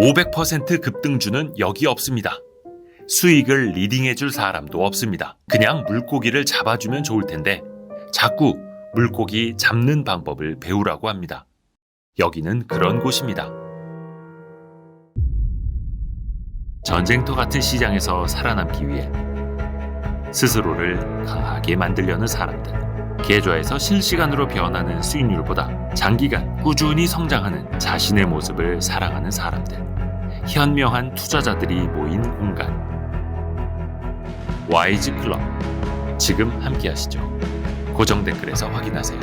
500% 급등주는 여기 없습니다. 수익을 리딩해줄 사람도 없습니다. 그냥 물고기를 잡아주면 좋을 텐데 자꾸 물고기 잡는 방법을 배우라고 합니다. 여기는 그런 곳입니다. 전쟁터 같은 시장에서 살아남기 위해 스스로를 강하게 만들려는 사람들, 계좌에서 실시간으로 변하는 수익률보다 장기간 꾸준히 성장하는 자신의 모습을 사랑하는 사람들, 현명한 투자자들이 모인 공간, 와이즈 클럽. 지금 함께 하시죠. 고정 댓글에서 확인하세요.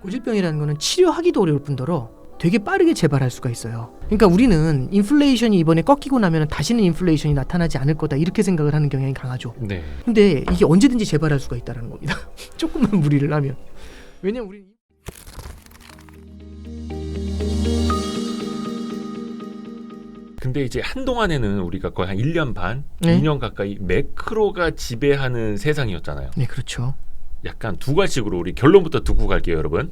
고질병이라는 거는 치료하기도 어려울 뿐더러 되게 빠르게 재발할 수가 있어요. 그러니까 우리는 인플레이션이 이번에 꺾이고 나면 다시는 인플레이션이 나타나지 않을 거다 이렇게 생각을 하는 경향이 강하죠. 네. 근데 이게 언제든지 재발할 수가 있다는 겁니다. 조금만 무리를 하면. 왜냐면 우리 근데 이제 한동안에는 우리가 거의 한 1년 반, 네. 2년 가까이 매크로가 지배하는 세상이었잖아요. 네, 그렇죠. 약간 두 가지로 우리 결론부터 두고 갈게요, 여러분.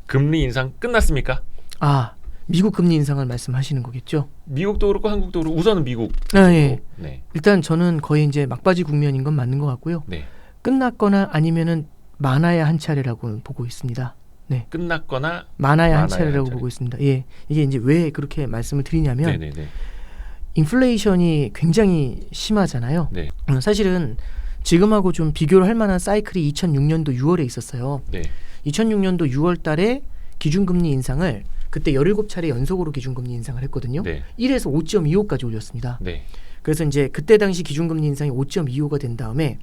금리 인상 끝났습니까? 아, 미국 금리 인상을 말씀하시는 거겠죠? 미국도 그렇고 한국도 그렇고 우선은 미국. 아, 예. 네. 일단 저는 거의 이제 막바지 국면인 건 맞는 것 같고요. 네. 끝났거나 아니면은 많아야 한 차례라고 보고 있습니다. 네. 끝났거나 많아야 한 한 차례라고 차례. 보고 있습니다. 예, 이게 이제 왜 그렇게 말씀을 드리냐면 네네네. 인플레이션이 굉장히 심하잖아요. 네. 사실은 지금하고 좀 비교를 할 만한 사이클이 2006년도 6월에 있었어요. 네. 2006년도 6월 달에 기준금리 인상을 그때 17차례 연속으로 기준금리 인상을 했거든요. 네. 1에서 5.25까지 올렸습니다. 네. 그래서 이제 그때 당시 기준금리 인상이 5.25가 된 다음에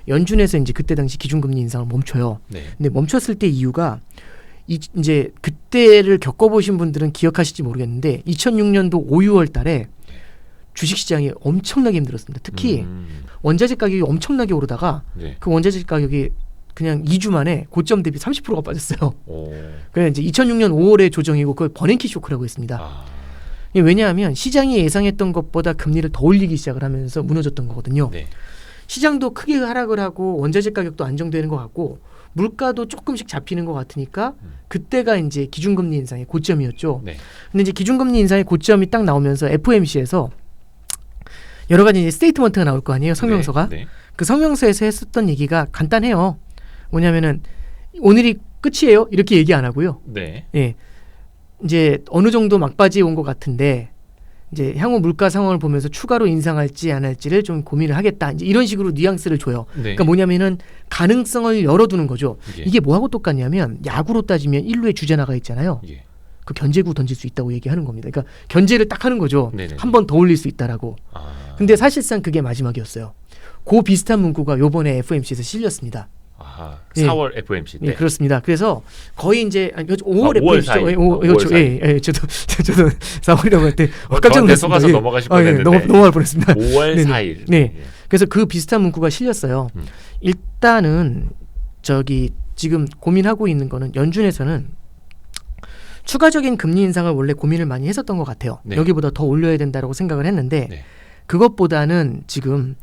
연준에서 이제 그때 당시 기준금리 인상을 멈춰요. 네. 근데 멈췄을 때 이유가 이제 그때를 겪어보신 분들은 기억하실지 모르겠는데 2006년도 5, 6월 달에 주식시장이 엄청나게 힘들었습니다. 특히 원자재 가격이 엄청나게 오르다가 네. 그 원자재 가격이 그냥 2주 만에 고점 대비 30%가 빠졌어요. 오. 그래서 이제 2006년 5월에 조정이고 그걸 버냉키 쇼크라고 했습니다. 아. 왜냐하면 시장이 예상했던 것보다 금리를 더 올리기 시작을 하면서 무너졌던 거거든요. 네. 시장도 크게 하락을 하고 원자재 가격도 안정되는 것 같고 물가도 조금씩 잡히는 것 같으니까 그때가 이제 기준금리 인상의 고점이었죠. 네. 근데 이제 기준금리 인상의 고점이 딱 나오면서 FOMC에서 여러 가지 이제 스테이트먼트가 나올 거 아니에요, 성명서가. 네. 네. 그 성명서에서 했었던 얘기가 간단해요. 뭐냐면은 오늘이 끝이에요 이렇게 얘기 안 하고요. 네. 예, 이제 어느 정도 막바지에 온 것 같은데 이제 향후 물가 상황을 보면서 추가로 인상할지 안 할지를 좀 고민을 하겠다. 이제 이런 식으로 뉘앙스를 줘요. 네. 그러니까 뭐냐면은 가능성을 열어두는 거죠. 예. 이게 뭐하고 똑같냐면 야구로 따지면 1루에 주자 나가 있잖아요. 예. 그 견제구 던질 수 있다고 얘기하는 겁니다. 그러니까 견제를 딱 하는 거죠. 네네네. 한 번 더 올릴 수 있다라고. 아. 근데 사실상 그게 마지막이었어요. 그 비슷한 문구가 요번에 FOMC에서 실렸습니다. 아하. 예. 4월 FOMC 때. 예, 그렇습니다. 그래서 거의 이제 5월 5월 FOMC죠. 4일. 그렇죠. 5월 예, 예, 저도 4월이라고 할 때 깜짝 저한테 놀랐습니다. 속아서 예. 넘어가실 아, 예, 뻔했는데. 넘어갈 뻔했습니다. 5월 네네. 4일. 네. 예. 그래서 그 비슷한 문구가 실렸어요. 일단은 저기 지금 고민하고 있는 거는 연준에서는 추가적인 금리 인상을 원래 고민을 많이 했었던 것 같아요. 네. 여기보다 더 올려야 된다고 생각을 했는데 네. 그것보다는 지금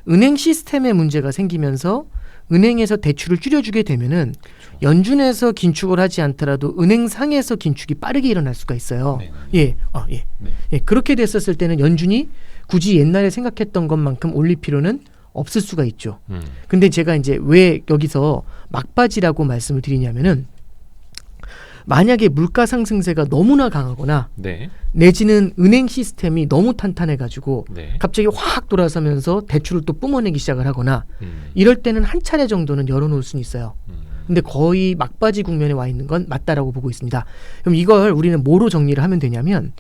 은행 시스템에 문제가 생기면서 은행에서 대출을 줄여주게 되면은 그렇죠. 연준에서 긴축을 하지 않더라도 은행상에서 긴축이 빠르게 일어날 수가 있어요. 네. 예, 네. 예, 그렇게 됐었을 때는 연준이 굳이 옛날에 생각했던 것만큼 올릴 필요는 없을 수가 있죠. 근데 제가 이제 왜 여기서 막바지라고 말씀을 드리냐면은 만약에 물가 상승세가 너무나 강하거나 네. 내지는 은행 시스템이 너무 탄탄해가지고 네. 갑자기 확 돌아서면서 대출을 또 뿜어내기 시작을 하거나 음. 이럴 때는 한 차례 정도는 열어놓을 수는 있어요. 음. 근데 거의 막바지 국면에 와 있는 건 맞다라고 보고 있습니다. 그럼 이걸 우리는 뭐로 정리를 하면 되냐면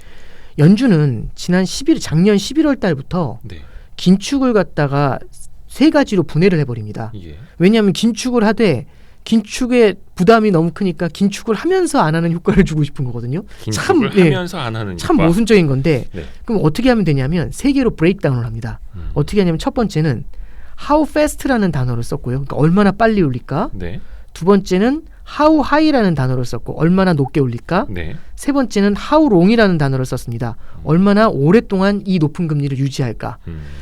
연준은 작년 11월 달부터 네. 긴축을 갖다가 세 가지로 분해를 해버립니다. 예. 왜냐하면 긴축을 하되 긴축의 부담이 너무 크니까 긴축을 하면서 안 하는 효과를 주고 싶은 거거든요. 긴축을 예, 하면서 안 하는 참 효과. 모순적인 건데 네. 그럼 어떻게 하면 되냐면 세 개로 브레이크다운을 합니다. 어떻게 하냐면 첫 번째는 how fast라는 단어를 썼고요. 그러니까 얼마나 빨리 올릴까. 네. 두 번째는 how high라는 단어를 썼고 얼마나 높게 올릴까. 네. 세 번째는 how long이라는 단어를 썼습니다. 얼마나 오랫동안 이 높은 금리를 유지할까.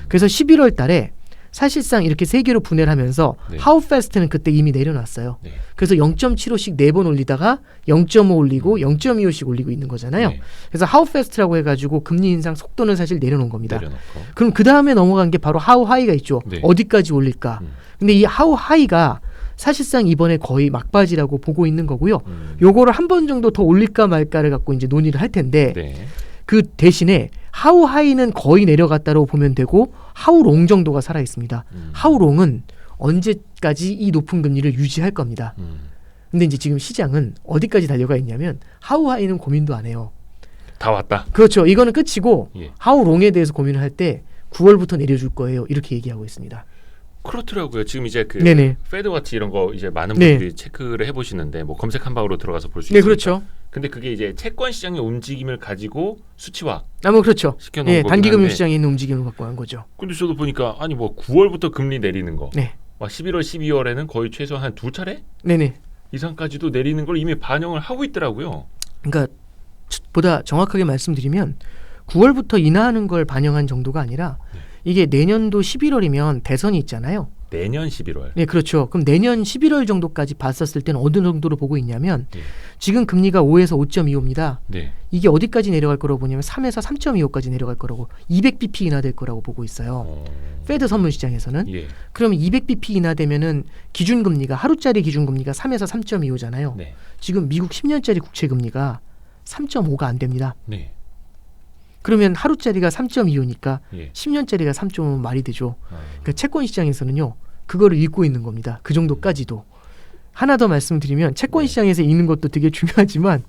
그래서 11월 달에 사실상 이렇게 세 개로 분해를 하면서 네. How Fast는 그때 이미 내려놨어요. 네. 그래서 0.75씩 4번 올리다가 0.5 올리고 0.25씩 올리고 있는 거잖아요. 네. 그래서 How Fast라고 해가지고 금리 인상 속도는 사실 내려놓은 겁니다. 내려놓고. 그럼 그 다음에 넘어간 게 바로 How High가 있죠. 네. 어디까지 올릴까. 근데 이 How High가 사실상 이번에 거의 막바지라고 보고 있는 거고요. 요거를 한 번 정도 더 올릴까 말까를 갖고 이제 논의를 할 텐데 네. 그 대신에 How High는 거의 내려갔다고 보면 되고 How Long 정도가 살아 있습니다. How Long은 언제까지 이 높은 금리를 유지할 겁니다. 근데 이제 지금 시장은 어디까지 달려가 있냐면 How High는 고민도 안 해요. 다 왔다. 그렇죠. 이거는 끝이고 예. How Long에 대해서 고민을 할 때 9월부터 내려줄 거예요. 이렇게 얘기하고 있습니다. 그렇더라고요. 지금 이제 그 네네. 페드워치 이런 거 이제 많은 네. 분들이 체크를 해보시는데 뭐 검색 한 방으로 들어가서 볼 수 네, 있으니까. 그렇죠. 근데 그게 이제 채권 시장의 움직임을 가지고 수치화 뭐 그렇죠. 시켜놓은 예, 거긴 단기금융 한데. 시장에 있는 움직임을 갖고 한 거죠. 근데 저도 보니까 아니 뭐 9월부터 금리 내리는 거, 네, 막 11월, 12월에는 거의 최소 한 2차례 네네. 이상까지도 내리는 걸 이미 반영을 하고 있더라고요. 그러니까 보다 정확하게 말씀드리면 9월부터 인하하는 걸 반영한 정도가 아니라 네. 이게 내년도 11월이면 대선이 있잖아요. 내년 11월. 네, 그렇죠. 그럼 내년 11월 정도까지 봤었을 때는 어느 정도로 보고 있냐면 네. 지금 금리가 5에서 5.25입니다. 네. 이게 어디까지 내려갈 거라고 보냐면 3에서 3.25까지 내려갈 거라고 200bp 인하될 거라고 보고 있어요. 페드 선물 시장에서는. 예. 그러면 200bp 인하되면은 기준금리가 하루짜리 기준금리가 3에서 3.25잖아요. 네. 지금 미국 10년짜리 국채금리가 3.5가 안 됩니다. 네. 그러면 하루짜리가 3.25니까 예. 10년짜리가 3.5면 말이 되죠. 아. 그러니까 채권 시장에서는요. 그거를 읽고 있는 겁니다. 그 정도까지도. 하나 더 말씀드리면 채권 네. 시장에서 읽는 것도 되게 중요하지만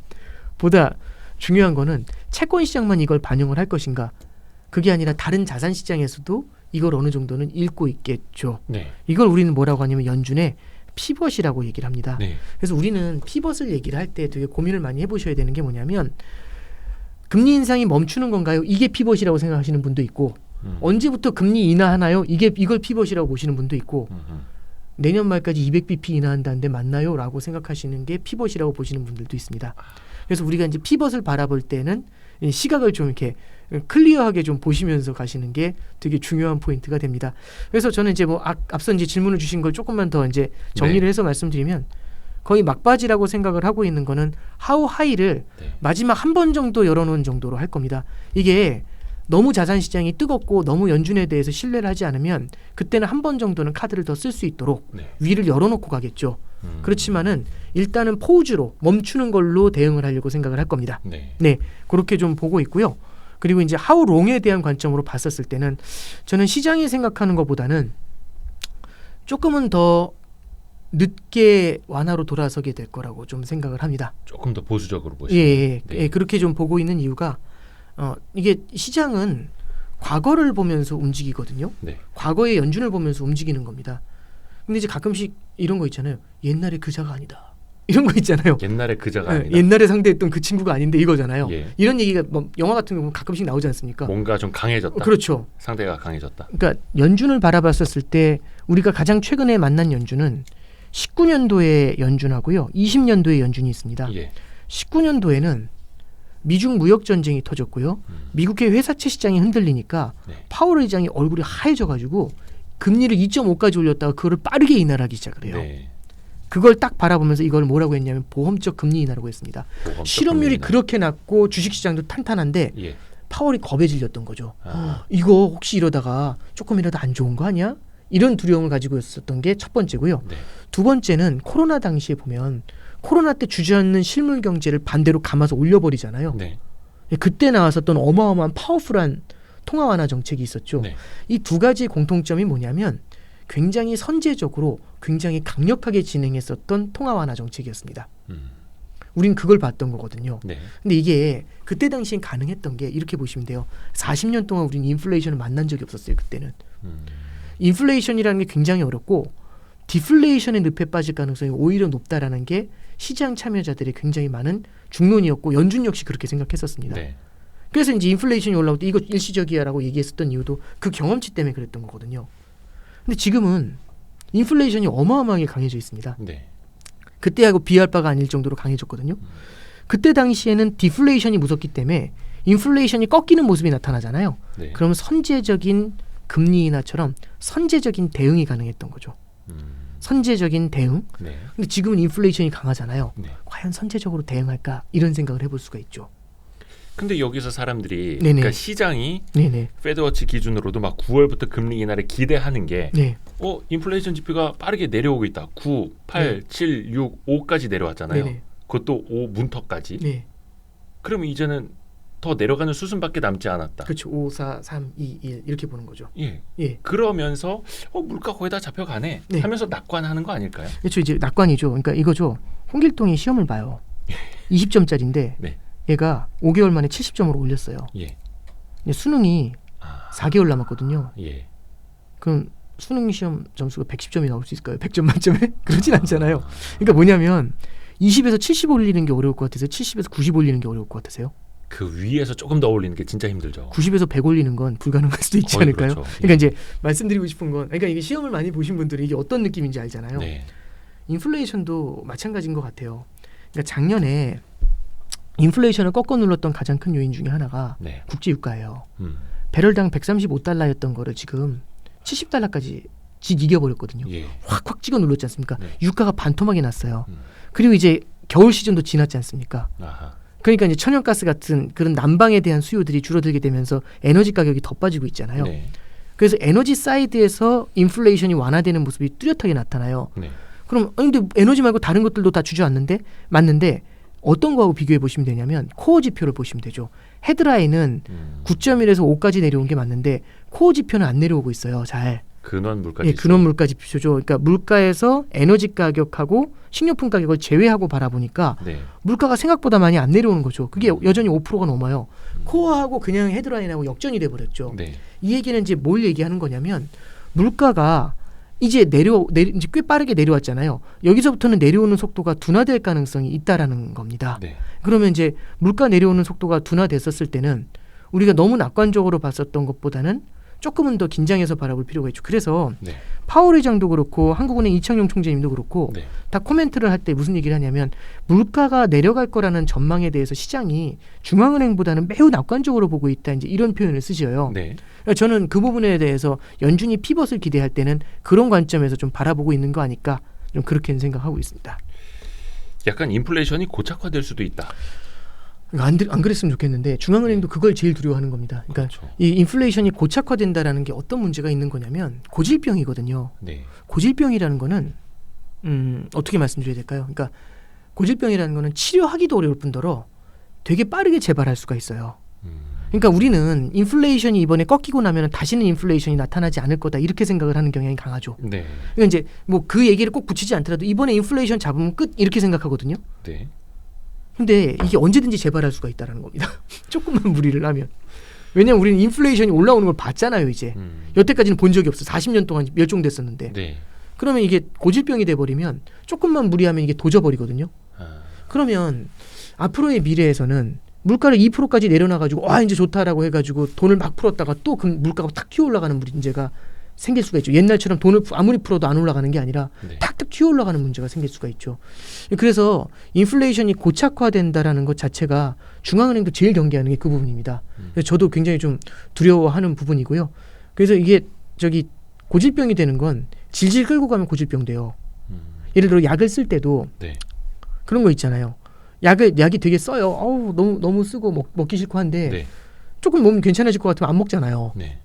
보다 중요한 거는 채권 시장만 이걸 반영을 할 것인가. 그게 아니라 다른 자산 시장에서도 이걸 어느 정도는 읽고 있겠죠. 네. 이걸 우리는 뭐라고 하냐면 연준의 피벗이라고 얘기를 합니다. 네. 그래서 우리는 피벗을 얘기를 할 때 되게 고민을 많이 해보셔야 되는 게 뭐냐면 금리 인상이 멈추는 건가요? 이게 피벗이라고 생각하시는 분도 있고 언제부터 금리 인하하나요? 이걸 피벗이라고 보시는 분도 있고 내년 말까지 200bp 인하한다는데 맞나요? 라고 생각하시는 게 피벗이라고 보시는 분들도 있습니다. 그래서 우리가 이제 피벗을 바라볼 때는 이 시각을 좀 이렇게 클리어하게 좀 보시면서 가시는 게 되게 중요한 포인트가 됩니다. 그래서 저는 이제 뭐 앞서 이제 질문을 주신 걸 조금만 더 이제 정리를 네. 해서 말씀드리면 거의 막바지라고 생각을 하고 있는 거는 하우 하이를 네. 마지막 한 번 정도 열어놓은 정도로 할 겁니다. 이게 너무 자산 시장이 뜨겁고 너무 연준에 대해서 신뢰를 하지 않으면 그때는 한 번 정도는 카드를 더 쓸 수 있도록 네. 위를 열어놓고 가겠죠. 그렇지만은 일단은 포즈로 멈추는 걸로 대응을 하려고 생각을 할 겁니다. 네. 네, 그렇게 좀 보고 있고요. 그리고 이제 하우 롱에 대한 관점으로 봤었을 때는 저는 시장이 생각하는 것보다는 조금은 더 늦게 완화로 돌아서게 될 거라고 좀 생각을 합니다. 조금 더 보수적으로 예, 보시면. 예, 네. 예, 그렇게 좀 보고 있는 이유가 이게 시장은 과거를 보면서 움직이거든요. 네. 과거의 연준을 보면서 움직이는 겁니다. 근데 이제 가끔씩 이런 거 있잖아요. 옛날에 그자가 아니다. 이런 거 있잖아요. 옛날에 그자가 예, 아니다. 옛날에 상대했던 그 친구가 아닌데 이거잖아요. 예. 이런 얘기가 뭐 영화 같은 경우는 가끔씩 나오지 않습니까? 뭔가 좀 강해졌다. 그렇죠. 상대가 강해졌다. 그러니까 연준을 바라봤었을 때 우리가 가장 최근에 만난 연준은 19년도의 연준하고요. 20년도의 연준이 있습니다. 예. 19년도에는 미중 무역 전쟁이 터졌고요. 미국의 회사채 시장이 흔들리니까 네. 파월 의장이 얼굴이 하얘져가지고 금리를 2.5까지 올렸다가 그거를 빠르게 인하하기 시작을 해요. 네. 그걸 딱 바라보면서 이걸 뭐라고 했냐면 보험적 금리 인하라고 했습니다. 보험적 실업률이 금리나. 그렇게 낮고 주식시장도 탄탄한데 예. 파월이 겁에 질렸던 거죠. 아. 이거 혹시 이러다가 조금이라도 안 좋은 거 아니야? 이런 두려움을 가지고 있었던 게 첫 번째고요. 네. 두 번째는 코로나 당시에 보면 코로나 때 주저앉는 실물 경제를 반대로 감아서 올려버리잖아요. 네. 그때 나왔었던 어마어마한 파워풀한 통화 완화 정책이 있었죠. 네. 이 두 가지 공통점이 뭐냐면 굉장히 선제적으로 굉장히 강력하게 진행했었던 통화 완화 정책이었습니다. 우린 그걸 봤던 거거든요. 네. 근데 이게 그때 당시엔 가능했던 게 이렇게 보시면 돼요. 40년 동안 우린 인플레이션을 만난 적이 없었어요. 그때는. 인플레이션이라는 게 굉장히 어렵고 디플레이션의 늪에 빠질 가능성이 오히려 높다라는 게 시장 참여자들의 굉장히 많은 중론이었고 연준 역시 그렇게 생각했었습니다. 네. 그래서 이제 인플레이션이 올라올 때 이거 일시적이야라고 얘기했었던 이유도 그 경험치 때문에 그랬던 거거든요. 근데 지금은 인플레이션이 어마어마하게 강해져 있습니다. 네. 그때하고 비할 바가 아닐 정도로 강해졌거든요. 그때 당시에는 디플레이션이 무섭기 때문에 인플레이션이 꺾이는 모습이 나타나잖아요. 네. 그럼 선제적인 금리 인하처럼 선제적인 대응이 가능했던 거죠. 선제적인 대응. 네. 근데 지금은 인플레이션이 강하잖아요. 네. 과연 선제적으로 대응할까 이런 생각을 해볼 수가 있죠. 근데 여기서 사람들이 네네. 그러니까 시장이 네네. 페드워치 기준으로도 막 9월부터 금리 인하를 기대하는 게 네. 인플레이션 지표가 빠르게 내려오고 있다. 9, 8, 네. 7, 6, 5까지 내려왔잖아요. 네네. 그것도 5 문턱까지. 네. 그러면 이제는 더 내려가는 수순밖에 남지 않았다. 그렇죠. 5, 4, 3, 2, 1 이렇게 보는 거죠. 예. 예. 그러면서 물가 거의 다 잡혀가네 네. 하면서 낙관하는 거 아닐까요? 그렇죠. 이제 낙관이죠. 그러니까 이거죠. 홍길동이 시험을 봐요. 20점짜리인데 네. 얘가 5개월 만에 70점으로 올렸어요. 예. 근데 수능이 아, 4개월 남았거든요. 예. 그럼 수능 시험 점수가 110점이 나올 수 있을까요? 100점 만점에? 그러진 않잖아요. 그러니까 뭐냐면 20에서 70 올리는 게 어려울 것 같으세요? 70에서 90 올리는 게 어려울 것 같으세요? 그 위에서 조금 더 올리는 게 진짜 힘들죠. 90에서 100 올리는 건 불가능할 수도 있지 거의 않을까요? 그렇죠. 그러니까 이제 말씀드리고 싶은 건 그러니까 이게 시험을 많이 보신 분들은 이게 어떤 느낌인지 알잖아요. 네. 인플레이션도 마찬가지인 것 같아요. 그러니까 작년에 인플레이션을 꺾어 눌렀던 가장 큰 요인 중에 하나가 네. 국제 유가예요. 음. 배럴당 135달러였던 거를 지금 70달러까지 이겨버렸거든요. 예. 확 찍어 눌렀지 않습니까? 네. 유가가 반토막이 났어요. 음. 그리고 이제 겨울 시즌도 지났지 않습니까? 아하. 그러니까 이제 천연가스 같은 그런 난방에 대한 수요들이 줄어들게 되면서 에너지 가격이 더 빠지고 있잖아요. 네. 그래서 에너지 사이드에서 인플레이션이 완화되는 모습이 뚜렷하게 나타나요. 네. 그럼 근데 에너지 말고 다른 것들도 다 주저앉는데 맞는데 어떤 거하고 비교해 보시면 되냐면 코어 지표를 보시면 되죠. 헤드라인은 9.1에서 5까지 내려온 게 맞는데 코어 지표는 안 내려오고 있어요. 잘. 근원 물가 예, 지수. 근원 물가 지표죠. 그러니까 물가에서 에너지 가격하고 식료품 가격을 제외하고 바라보니까 네. 물가가 생각보다 많이 안 내려오는 거죠. 그게 여전히 5%가 넘어요. 코어하고 그냥 헤드라인하고 역전이 돼 버렸죠. 네. 이 얘기는 이제 뭘 얘기하는 거냐면 물가가 이제 이제 꽤 빠르게 내려왔잖아요. 여기서부터는 내려오는 속도가 둔화될 가능성이 있다라는 겁니다. 네. 그러면 이제 물가 내려오는 속도가 둔화됐었을 때는 우리가 너무 낙관적으로 봤었던 것보다는 조금은 더 긴장해서 바라볼 필요가 있죠. 그래서 네. 파월 의장도 그렇고 한국은행 이창용 총재님도 그렇고 네. 다 코멘트를 할 때 무슨 얘기를 하냐면 물가가 내려갈 거라는 전망에 대해서 시장이 중앙은행보다는 매우 낙관적으로 보고 있다. 이제 이런 표현을 쓰셔요. 네. 그러니까 저는 그 부분에 대해서 연준이 피벗을 기대할 때는 그런 관점에서 좀 바라보고 있는 거 아닐까 좀 그렇게 생각하고 있습니다. 약간 인플레이션이 고착화될 수도 있다. 그러니까 안 그랬으면 좋겠는데 중앙은행도 그걸 제일 두려워하는 겁니다. 그러니까 그렇죠. 이 인플레이션이 고착화된다라는 게 어떤 문제가 있는 거냐면 고질병이거든요. 네. 고질병이라는 거는 어떻게 말씀드려야 될까요? 그러니까 고질병이라는 거는 치료하기도 어려울 뿐더러 되게 빠르게 재발할 수가 있어요. 그러니까 우리는 인플레이션이 이번에 꺾이고 나면 다시는 인플레이션이 나타나지 않을 거다 이렇게 생각을 하는 경향이 강하죠. 네. 그러니까 이제 뭐 그 얘기를 꼭 붙이지 않더라도 이번에 인플레이션 잡으면 끝 이렇게 생각하거든요. 네. 근데 이게 언제든지 재발할 수가 있다는 겁니다. 조금만 무리를 하면. 왜냐하면 우리는 인플레이션이 올라오는 걸 봤잖아요. 이제. 여태까지는 본 적이 없어. 40년 동안 멸종됐었는데. 네. 그러면 이게 고질병이 돼버리면 조금만 무리하면 이게 도져버리거든요. 아. 그러면 앞으로의 미래에서는 물가를 2%까지 내려놔가지고 와 이제 좋다라고 해가지고 돈을 막 풀었다가 또 그 물가가 탁 튀어 올라가는 문제가 생길 수가 있죠. 옛날처럼 돈을 아무리 풀어도 안 올라가는 게 아니라 네. 탁탁 튀어 올라가는 문제가 생길 수가 있죠. 그래서 인플레이션이 고착화된다라는 것 자체가 중앙은행도 제일 경계하는 게 그 부분입니다. 그래서 저도 굉장히 좀 두려워하는 부분이고요. 그래서 이게 고질병이 되는 건 질질 끌고 가면 고질병 돼요. 예를 들어 약을 쓸 때도 네. 그런 거 있잖아요. 약이 되게 써요. 어우 너무 쓰고 먹기 싫고 한데 네. 조금 몸 괜찮아질 것 같으면 안 먹잖아요. 네.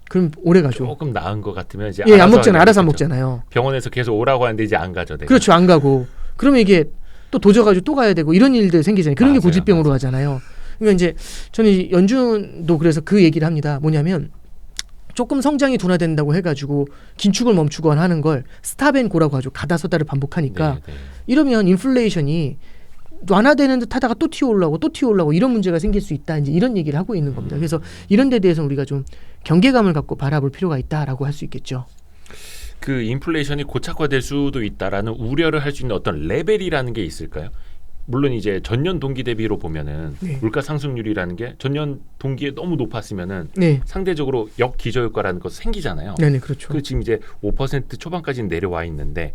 그럼 오래 가죠. 조금 나은 것 같으면 이제 예, 안 먹잖아요. 알아서 안 하겠죠. 먹잖아요. 병원에서 계속 오라고 하는데 이제 안 가죠. 내가. 그렇죠. 안 가고. 그러면 이게 또 도져가지고 또 가야 되고 이런 일들 생기잖아요. 그런 게 맞아요, 고질병으로 맞아요. 하잖아요. 그러니까 이제 저는 연준도 그래서 그 얘기를 합니다. 뭐냐면 조금 성장이 둔화된다고 해가지고 긴축을 멈추거나 하는 걸 스탑앤고라고 하죠. 가다서다를 반복하니까 네, 네. 이러면 인플레이션이 완화되는 듯 하다가 또 튀어올라오고 이런 문제가 생길 수 있다. 이제 이런 얘기를 하고 있는 겁니다. 그래서 이런 데 대해서 우리가 좀 경계감을 갖고 바라볼 필요가 있다라고 할 수 있겠죠. 그 인플레이션이 고착화될 수도 있다라는 우려를 할 수 있는 어떤 레벨이라는 게 있을까요? 물론 이제 전년 동기 대비로 보면은 네. 물가 상승률이라는 게 전년 동기에 너무 높았으면은 네. 상대적으로 역기저효과라는 것이 생기잖아요. 네네 그렇죠. 그 지금 이제 5% 초반까지는 내려와 있는데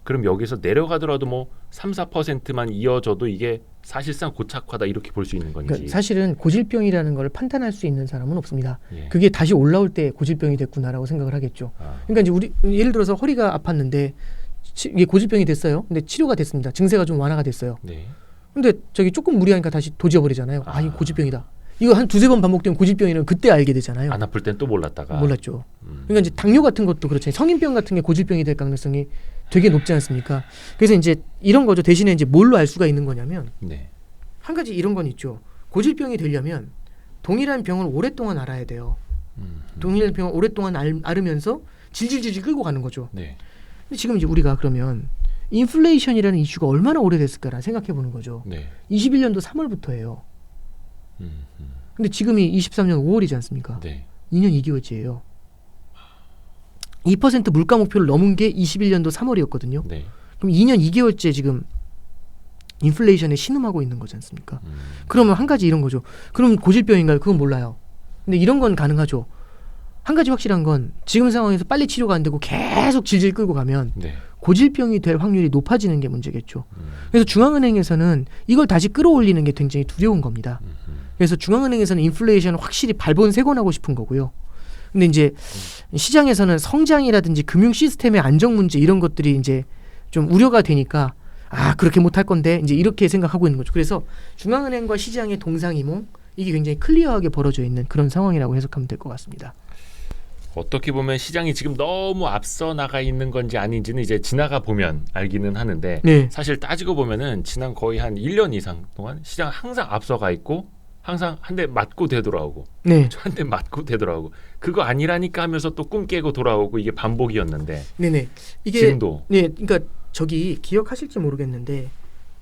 그럼 여기서 내려가더라도 뭐 3, 4%만 이어져도 이게 사실상 고착화다 이렇게 볼 수 있는 건지. 그러니까 사실은 고질병이라는 걸 판단할 수 있는 사람은 없습니다. 예. 그게 다시 올라올 때 고질병이 됐구나라고 생각을 하겠죠. 그러니까 이제 우리 예를 들어서 허리가 아팠는데 이게 고질병이 됐어요. 근데 치료가 됐습니다. 증세가 좀 완화가 됐어요. 네. 근데 저기 조금 무리하니까 다시 도지어버리잖아요. 아, 이거 고질병이다. 이거 한 두세 번 반복되면 고질병이라는 그때 알게 되잖아요. 안 아플 땐 또 몰랐다가. 몰랐죠. 그러니까 이제 당뇨 같은 것도 그렇잖아요. 성인병 같은 게 고질병이 될 가능성이 되게 높지 않습니까? 그래서 이제 이런 거죠. 대신에 이제 뭘로 알 수가 있는 거냐면 네. 한 가지 이런 건 있죠. 고질병이 되려면 동일한 병을 오랫동안 알아야 돼요. 동일한 병을 오랫동안 앓으면서 질질질질 끌고 가는 거죠. 네. 근데 지금 이제 우리가 그러면 인플레이션이라는 이슈가 얼마나 오래됐을까라 생각해 보는 거죠. 네. 21년도 3월부터예요. 근데 지금이 23년 5월이지 않습니까? 네. 2년 2개월째예요. 2% 물가 목표를 넘은 게 21년도 3월이었거든요. 네. 그럼 2년 2개월째 지금 인플레이션에 신음하고 있는 거지 않습니까? 그러면 한 가지 이런 거죠. 그럼 고질병인가요? 그건 몰라요. 근데 이런 건 가능하죠. 한 가지 확실한 건 지금 상황에서 빨리 치료가 안 되고 계속 질질 끌고 가면 네. 고질병이 될 확률이 높아지는 게 문제겠죠. 그래서 중앙은행에서는 이걸 다시 끌어올리는 게 굉장히 두려운 겁니다. 그래서 중앙은행에서는 인플레이션을 확실히 발본색원하고 싶은 거고요. 근데 이제 시장에서는 성장이라든지 금융 시스템의 안정 문제 이런 것들이 이제 좀 우려가 되니까 아 그렇게 못할 건데 이제 이렇게 생각하고 있는 거죠. 그래서 중앙은행과 시장의 동상이몽 이게 굉장히 클리어하게 벌어져 있는 그런 상황이라고 해석하면 될 것 같습니다. 어떻게 보면 시장이 지금 너무 앞서 나가 있는 건지 아닌지는 이제 지나가 보면 알기는 하는데 네. 사실 따지고 보면은 지난 거의 한 1년 이상 동안 시장 항상 앞서가 있고 항상 한 대 맞고 되돌아오고 네. 한 대 맞고 되돌아오고 그거 아니라니까 하면서 또 꿈 깨고 돌아오고 이게 반복이었는데 네네. 이게 지금도 네, 그러니까 저기 기억하실지 모르겠는데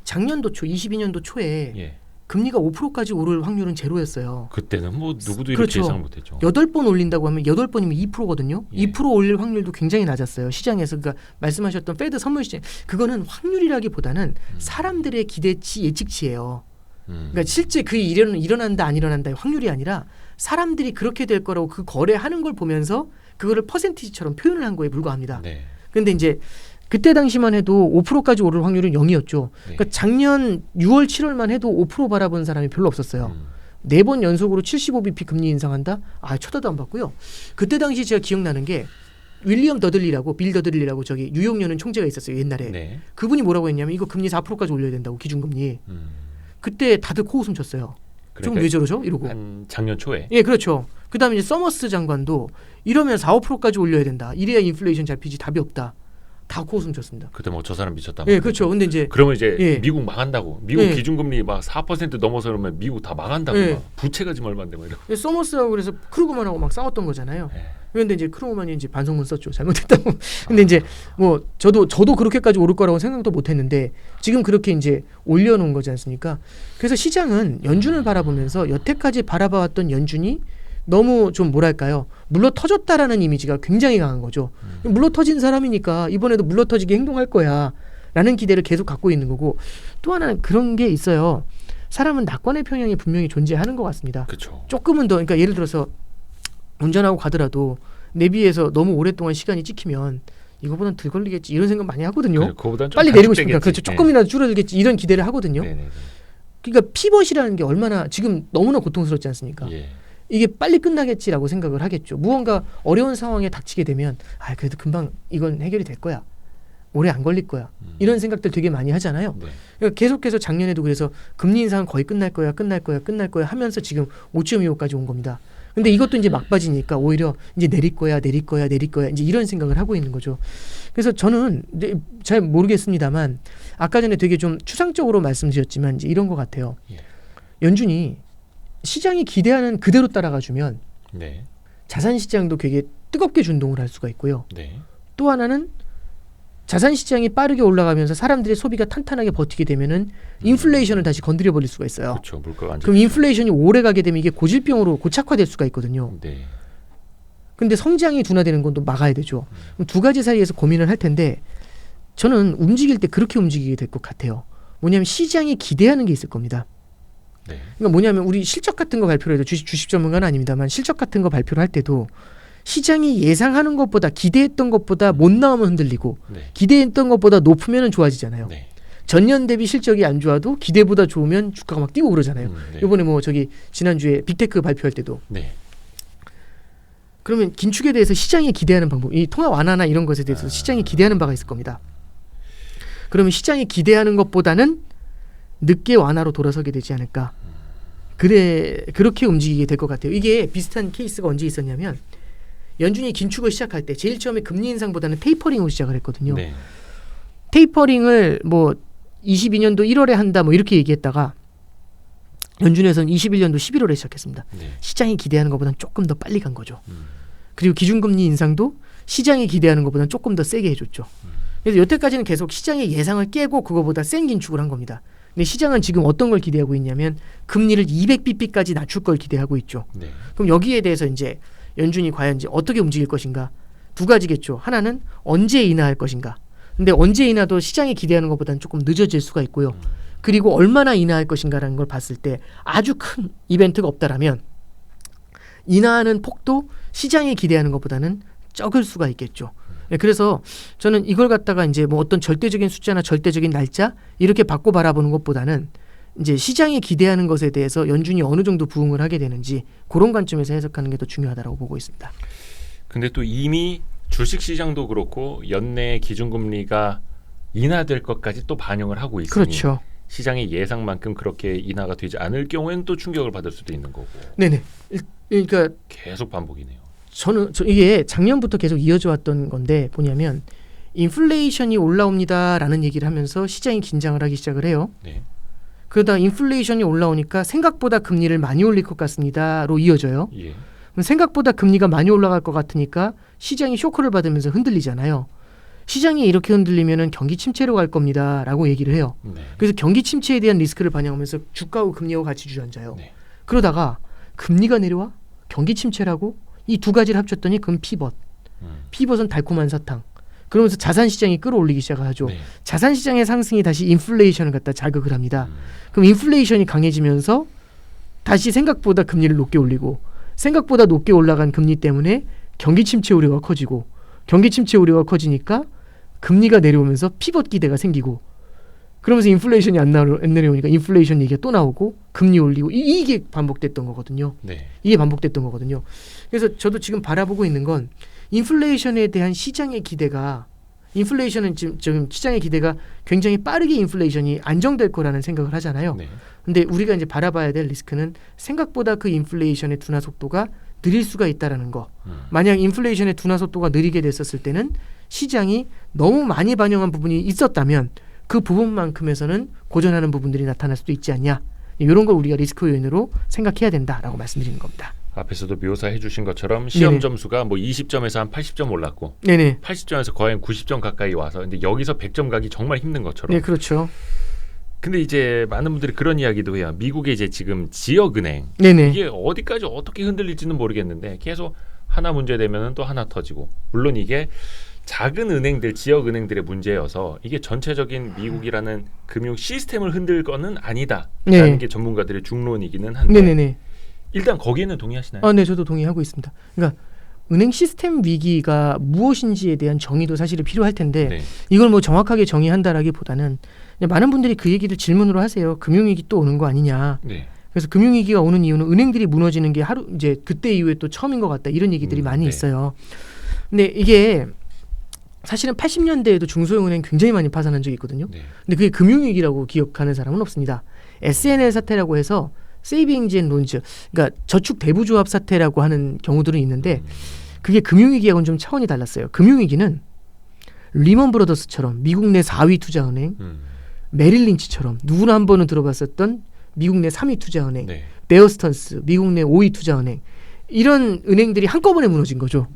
작년도 초 22년도 초에 예. 금리가 5%까지 오를 확률은 제로였어요. 그때는 뭐 누구도 이렇게 그렇죠. 예상 못했죠. 8번 올린다고 하면 8번이면 2%거든요. 예. 2% 올릴 확률도 굉장히 낮았어요. 시장에서. 그러니까 말씀하셨던 페드 선물 시장 그거는 확률이라기보다는 사람들의 기대치 예측치예요. 그러니까 실제 그 일어난다 안 일어난다의 확률이 아니라 사람들이 그렇게 될 거라고 그 거래하는 걸 보면서 그거를 퍼센티지처럼 표현을 한 거에 불과합니다. 네. 근데 이제 그때 당시만 해도 5%까지 오를 확률은 0이었죠. 네. 그러니까 작년 6월, 7월만 해도 5% 바라본 사람이 별로 없었어요. 4번 연속으로 75bp 금리 인상한다? 아, 쳐다도 안 봤고요. 그때 당시 제가 기억나는 게 윌리엄 더들리라고 빌 더들리라고 저기 뉴욕 연은 총재가 있었어요. 옛날에. 네. 그분이 뭐라고 했냐면 이거 금리 4%까지 올려야 된다고 기준금리. 그때 다들 코웃음 쳤어요. 좀 그러니까 왜 저러죠? 이러고. 한 작년 초에 예, 그렇죠. 그다음에 이제 서머스 장관도 이러면 4, 5%까지 올려야 된다. 이래야 인플레이션 잡히지 답이 없다. 다 코웃음 쳤습니다. 그때 뭐 저 사람 미쳤다. 예, 그렇죠. 근데 이제 그러면 이제 예. 미국 망한다고. 미국 예. 기준금리 막 4% 넘어서 그러면 미국 다 망한다고. 예. 막. 부채가 지금 얼마인데 뭐 이러고. 서머스하고 그래서 크루그만하고 막 싸웠던 거잖아요. 예. 그런데 이제 크루그만이 이제 반성문 썼죠. 잘못했다고. 근데 이제 뭐 저도 그렇게까지 오를 거라고 생각도 못했는데 지금 그렇게 이제 올려놓은 거지 않습니까? 그래서 시장은 연준을 바라보면서 여태까지 바라봐왔던 연준이 너무 좀 뭐랄까요 물러 터졌다라는 이미지가 굉장히 강한 거죠. 물러 터진 사람이니까 이번에도 물러 터지게 행동할 거야 라는 기대를 계속 갖고 있는 거고 또 하나는 그런 게 있어요. 사람은 낙관의 편향이 분명히 존재하는 것 같습니다. 그렇죠. 조금은 더 그러니까 예를 들어서 운전하고 가더라도 내비에서 너무 오랫동안 시간이 찍히면 이거보단 덜 걸리겠지 이런 생각 많이 하거든요. 그거보단 빨리 내리고 싶으니까 그렇죠. 조금이라도 줄어들겠지 이런 기대를 하거든요. 네네. 그러니까 피벗이라는 게 얼마나 지금 너무나 고통스럽지 않습니까? 예. 이게 빨리 끝나겠지라고 생각을 하겠죠. 무언가 어려운 상황에 닥치게 되면 아 그래도 금방 이건 해결이 될 거야. 오래 안 걸릴 거야. 이런 생각들 되게 많이 하잖아요. 네. 그러니까 계속해서 작년에도 그래서 금리 인상은 거의 끝날 거야 하면서 지금 5.25까지 온 겁니다. 근데 이것도 이제 막바지니까 오히려 이제 내릴 거야 이제 이런 생각을 하고 있는 거죠. 그래서 저는 잘 모르겠습니다만 아까 전에 되게 좀 추상적으로 말씀드렸지만 이제 이런 것 같아요. 예. 연준이 시장이 기대하는 그대로 따라가 주면 네. 자산 시장도 되게 뜨겁게 준동을 할 수가 있고요. 네. 또 하나는 자산 시장이 빠르게 올라가면서 사람들의 소비가 탄탄하게 버티게 되면은 인플레이션을 다시 건드려 버릴 수가 있어요. 그렇죠. 물가가 안 그럼 인플레이션이 오래 가게 되면 이게 고질병으로 고착화될 수가 있거든요. 네. 근데 성장이 둔화되는 건 또 막아야 되죠. 그럼 두 가지 사이에서 고민을 할 텐데 저는 움직일 때 그렇게 움직이게 될 것 같아요. 뭐냐면 시장이 기대하는 게 있을 겁니다. 네. 그러니까 뭐냐면 우리 실적 같은 거 발표를 해도 주식 전문가는 아닙니다만 실적 같은 거 발표를 할 때도 시장이 예상하는 것보다 기대했던 것보다 못 나오면 흔들리고 네. 기대했던 것보다 높으면 좋아지잖아요. 네. 전년 대비 실적이 안 좋아도 기대보다 좋으면 주가가 막 뛰고 그러잖아요. 네. 이번에 뭐 저기 지난주에 빅테크 발표할 때도 네. 그러면 긴축에 대해서 시장이 기대하는 방법, 이 통화 완화나 이런 것에 대해서 시장이 기대하는 바가 있을 겁니다. 그러면 시장이 기대하는 것보다는 늦게 완화로 돌아서게 되지 않을까. 그렇게 움직이게 될 것 같아요. 이게 비슷한 케이스가 언제 있었냐면 연준이 긴축을 시작할 때 제일 처음에 금리 인상보다는 테이퍼링으로 시작을 했거든요. 네. 테이퍼링을 뭐 22년도 1월에 한다 뭐 이렇게 얘기했다가 연준에서는 21년도 11월에 시작했습니다. 네. 시장이 기대하는 것보다는 조금 더 빨리 간 거죠. 그리고 기준금리 인상도 시장이 기대하는 것보다는 조금 더 세게 해줬죠. 그래서 여태까지는 계속 시장의 예상을 깨고 그거보다 센 긴축을 한 겁니다. 근데 시장은 지금 어떤 걸 기대하고 있냐면 금리를 200bp까지 낮출 걸 기대하고 있죠. 네. 그럼 여기에 대해서 이제 연준이 과연 이제 어떻게 움직일 것인가? 두 가지겠죠. 하나는 언제 인하할 것인가. 근데 언제 인하도 시장이 기대하는 것보다는 조금 늦어질 수가 있고요. 그리고 얼마나 인하할 것인가라는 걸 봤을 때 아주 큰 이벤트가 없다라면 인하하는 폭도 시장이 기대하는 것보다는 적을 수가 있겠죠. 네, 그래서 저는 이걸 갖다가 이제 뭐 어떤 절대적인 숫자나 절대적인 날짜 이렇게 받고 바라보는 것보다는 이제 시장이 기대하는 것에 대해서 연준이 어느 정도 부응을 하게 되는지 그런 관점에서 해석하는 게 더 중요하다고 보고 있습니다. 근데 또 이미 주식 시장도 그렇고 연내 기준금리가 인하될 것까지 또 반영을 하고 있으니 그렇죠. 시장의 예상만큼 그렇게 인하가 되지 않을 경우에는 또 충격을 받을 수도 있는 거고. 네네. 그러니까 계속 반복이네요. 이게 작년부터 계속 이어져 왔던 건데 뭐냐면 인플레이션이 올라옵니다라는 얘기를 하면서 시장이 긴장을 하기 시작을 해요. 네. 그러다 인플레이션이 올라오니까 생각보다 금리를 많이 올릴 것 같습니다로 이어져요. 예. 그럼 생각보다 금리가 많이 올라갈 것 같으니까 시장이 쇼크를 받으면서 흔들리잖아요. 시장이 이렇게 흔들리면은 경기 침체로 갈 겁니다라고 얘기를 해요. 네. 그래서 경기 침체에 대한 리스크를 반영하면서 주가하고 금리하고 같이 주저앉아요. 네. 그러다가 금리가 내려와 경기 침체라고 이 두 가지를 합쳤더니 그럼 피벗. 피벗은 달콤한 사탕. 그러면서 자산 시장이 끌어올리기 시작하죠. 네. 자산 시장의 상승이 다시 인플레이션을 갖다 자극을 합니다. 그럼 인플레이션이 강해지면서 다시 생각보다 금리를 높게 올리고 생각보다 높게 올라간 금리 때문에 경기 침체 우려가 커지고 경기 침체 우려가 커지니까 금리가 내려오면서 피벗 기대가 생기고 그러면서 인플레이션이 안 내려오니까 인플레이션 얘기가 또 나오고 금리 올리고 이게 반복됐던 거거든요. 네. 이게 반복됐던 거거든요. 그래서 저도 지금 바라보고 있는 건 인플레이션에 대한 시장의 기대가 인플레이션은 지금 시장의 기대가 굉장히 빠르게 인플레이션이 안정될 거라는 생각을 하잖아요. 네. 근데 우리가 이제 바라봐야 될 리스크는 생각보다 그 인플레이션의 둔화 속도가 느릴 수가 있다라는 거. 만약 인플레이션의 둔화 속도가 느리게 됐었을 때는 시장이 너무 많이 반영한 부분이 있었다면 그 부분만큼에서는 고전하는 부분들이 나타날 수도 있지 않냐. 이런 걸 우리가 리스크 요인으로 생각해야 된다라고 말씀드리는 겁니다. 앞에서도 묘사해 주신 것처럼 시험 네네. 점수가 뭐 20점에서 한 80점 올랐고 네네. 80점에서 거의 한 90점 가까이 와서 근데 여기서 100점 가기 정말 힘든 것처럼. 네, 그렇죠. 근데 이제 많은 분들이 그런 이야기도 해요. 미국의 이제 지금 지역은행 네네. 이게 어디까지 어떻게 흔들릴지는 모르겠는데 계속 하나 문제 되면은 또 하나 터지고 물론 이게 작은 은행들 지역 은행들의 문제여서 이게 전체적인 미국이라는 금융 시스템을 흔들 거는 아니다라는 네. 게 전문가들의 중론이기는 한데 네네네. 일단 거기에는 동의하시나요? 네, 저도 동의하고 있습니다. 그러니까 은행 시스템 위기가 무엇인지에 대한 정의도 사실은 필요할 텐데 네. 이걸 뭐 정확하게 정의한다라기보다는 많은 분들이 그 얘기를 질문으로 하세요. 금융위기 또 오는 거 아니냐. 네. 그래서 금융위기가 오는 이유는 은행들이 무너지는 게 하루 이제 그때 이후에 또 처음인 것 같다. 이런 얘기들이 많이 네. 있어요. 근데 이게 사실은 80년대에도 중소형은행 굉장히 많이 파산한 적이 있거든요. 네. 근데 그게 금융위기라고 기억하는 사람은 없습니다. SNL 사태라고 해서 세이빙즈 앤 론즈, 그러니까 저축 대부조합 사태라고 하는 경우들은 있는데 그게 금융위기하고는 좀 차원이 달랐어요. 금융위기는 리먼 브러더스처럼 미국 내 4위 투자은행, 메릴 린치처럼 누구나 한 번은 들어봤었던 미국 내 3위 투자은행, 네. 베어 스턴스 미국 내 5위 투자은행 이런 은행들이 한꺼번에 무너진 거죠.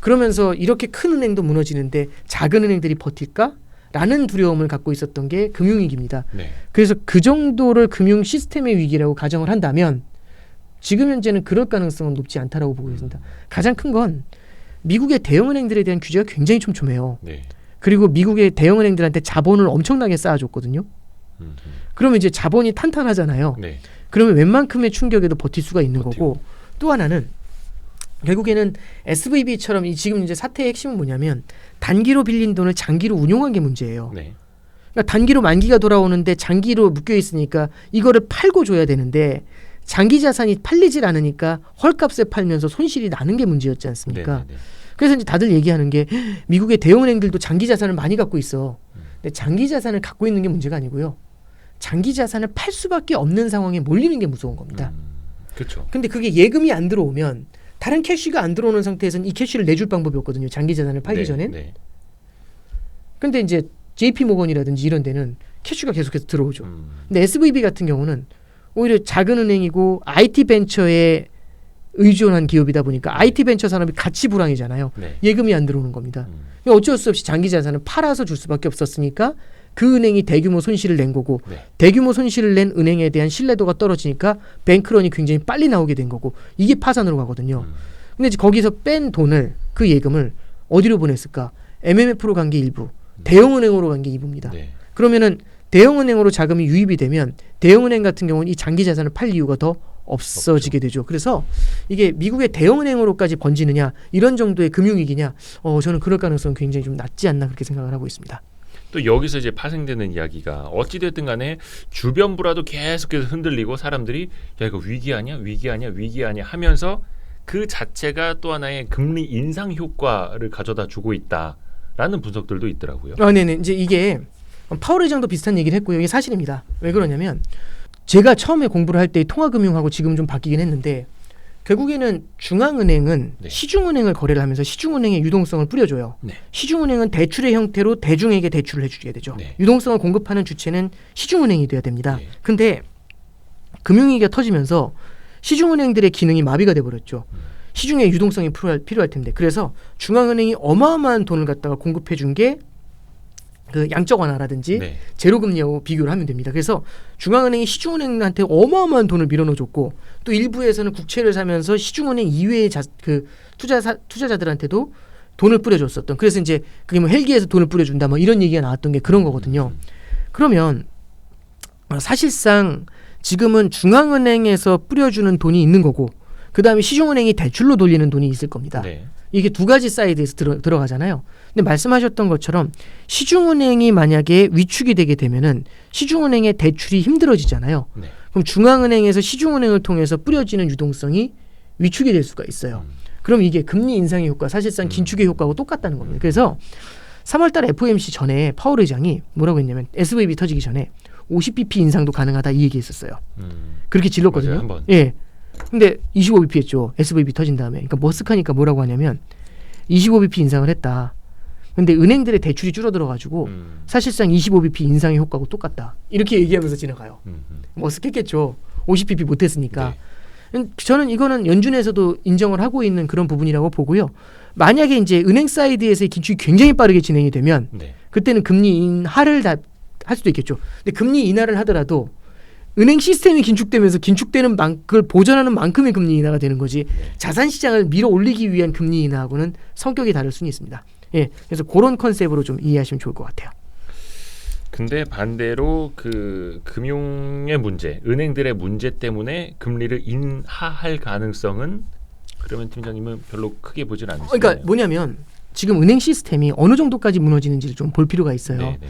그러면서 이렇게 큰 은행도 무너지는데 작은 은행들이 버틸까? 라는 두려움을 갖고 있었던 게 금융위기입니다. 네. 그래서 그 정도를 금융 시스템의 위기라고 가정을 한다면 지금 현재는 그럴 가능성은 높지 않다라고 보고 있습니다. 가장 큰 건 미국의 대형은행들에 대한 규제가 굉장히 촘촘해요. 네. 그리고 미국의 대형은행들한테 자본을 엄청나게 쌓아줬거든요. 그러면 이제 자본이 탄탄하잖아요. 네. 그러면 웬만큼의 충격에도 버틸 수가 있는 버티고. 거고 또 하나는 결국에는 SVB처럼 지금 이제 사태의 핵심은 뭐냐면 단기로 빌린 돈을 장기로 운용한 게 문제예요. 네. 그러니까 단기로 만기가 돌아오는데 장기로 묶여 있으니까 이거를 팔고 줘야 되는데 장기 자산이 팔리질 않으니까 헐값에 팔면서 손실이 나는 게 문제였지 않습니까? 네네네. 그래서 이제 다들 얘기하는 게 미국의 대형은행들도 장기 자산을 많이 갖고 있어. 근데 장기 자산을 갖고 있는 게 문제가 아니고요. 장기 자산을 팔 수밖에 없는 상황에 몰리는 게 무서운 겁니다. 그렇죠. 근데 그게 예금이 안 들어오면 다른 캐시가 안 들어오는 상태에서는 이 캐시를 내줄 방법이 없거든요. 장기 자산을 팔기 네, 전엔. 네. 근데 이제 JP 모건이라든지 이런 데는 캐시가 계속해서 들어오죠. 근데 SVB 같은 경우는 오히려 작은 은행이고 IT 벤처에 의존한 기업이다 보니까 IT 벤처 산업이 같이 불황이잖아요. 네. 예금이 안 들어오는 겁니다. 어쩔 수 없이 장기 자산을 팔아서 줄 수밖에 없었으니까 그 은행이 대규모 손실을 낸 거고 네. 대규모 손실을 낸 은행에 대한 신뢰도가 떨어지니까 뱅크런이 굉장히 빨리 나오게 된 거고 이게 파산으로 가거든요. 근데 이제 거기서 뺀 돈을 그 예금을 어디로 보냈을까? MMF로 간 게 일부, 대형은행으로 간 게 일부입니다. 네. 그러면은 대형은행으로 자금이 유입이 되면 대형은행 같은 경우는 이 장기 자산을 팔 이유가 더 없어지게 되죠. 그래서 이게 미국의 대형은행으로까지 번지느냐 이런 정도의 금융위기냐 저는 그럴 가능성은 굉장히 좀 낮지 않나 그렇게 생각을 하고 있습니다. 또 여기서 이제 파생되는 이야기가 어찌됐든 간에 주변부라도 계속해서 흔들리고 사람들이 야 이거 위기 아니야 하면서 그 자체가 또 하나의 금리 인상 효과를 가져다 주고 있다라는 분석들도 있더라고요. 네네. 이제 이게 파월 의장도 비슷한 얘기를 했고요. 이게 사실입니다. 왜 그러냐면 제가 처음에 공부를 할 때 통화금융하고 지금 좀 바뀌긴 했는데 결국에는 중앙은행은 네. 시중은행을 거래를 하면서 시중은행의 유동성을 뿌려줘요. 네. 시중은행은 대출의 형태로 대중에게 대출을 해주게 되죠. 네. 유동성을 공급하는 주체는 시중은행이 돼야 됩니다. 네. 근데 금융위기가 터지면서 시중은행들의 기능이 마비가 돼버렸죠. 시중에 유동성이 필요할 텐데 그래서 중앙은행이 어마어마한 돈을 갖다가 공급해 준 게 그 양적 완화라든지 네. 제로금리하고 비교를 하면 됩니다. 그래서 중앙은행이 시중은행한테 어마어마한 돈을 밀어넣어줬고 또 일부에서는 국채를 사면서 시중은행 이외의 그 투자자들한테도 돈을 뿌려줬었던. 그래서 이제 그게 뭐 헬기에서 돈을 뿌려준다 뭐 이런 얘기가 나왔던 게 그런 거거든요. 그러면 사실상 지금은 중앙은행에서 뿌려주는 돈이 있는 거고 그 다음에 시중은행이 대출로 돌리는 돈이 있을 겁니다. 네. 이게 두 가지 사이드에서 들어가잖아요. 근데 말씀하셨던 것처럼 시중은행이 만약에 위축이 되게 되면은 시중은행의 대출이 힘들어지잖아요. 네. 그럼 중앙은행에서 시중은행을 통해서 뿌려지는 유동성이 위축이 될 수가 있어요. 그럼 이게 금리 인상의 효과, 사실상 긴축의 효과하고 똑같다는 겁니다. 그래서 3월달 FOMC 전에 파월 의장이 뭐라고 했냐면 SVB 터지기 전에 50bp 인상도 가능하다 이 얘기했었어요. 그렇게 질렀거든요. 맞아요, 한번. 예. 근데 25bp 했죠. SVB 터진 다음에. 그러니까 머스크하니까 뭐라고 하냐면 25bp 인상을 했다. 근데 은행들의 대출이 줄어들어가지고 사실상 25bp 인상의 효과하고 똑같다. 이렇게 얘기하면서 지나가요. 머스크했겠죠. 50bp 못했으니까. 네. 저는 이거는 연준에서도 인정을 하고 있는 그런 부분이라고 보고요. 만약에 이제 은행 사이드에서의 긴축이 굉장히 빠르게 진행이 되면 네. 그때는 금리 인하를 할 수도 있겠죠. 근데 금리 인하를 하더라도 은행 시스템이 긴축되면서 긴축되는 그걸 보전하는 만큼의 금리 인하가 되는 거지 자산 시장을 밀어 올리기 위한 금리 인하하고는 성격이 다를 수는 있습니다. 예, 그래서 그런 컨셉으로 좀 이해하시면 좋을 것 같아요. 근데 반대로 그 금융의 문제, 은행들의 문제 때문에 금리를 인하할 가능성은 그러면 팀장님은 별로 크게 보진 않으시나요? 그러니까 뭐냐면 지금 은행 시스템이 어느 정도까지 무너지는지를 좀 볼 필요가 있어요. 네, 네.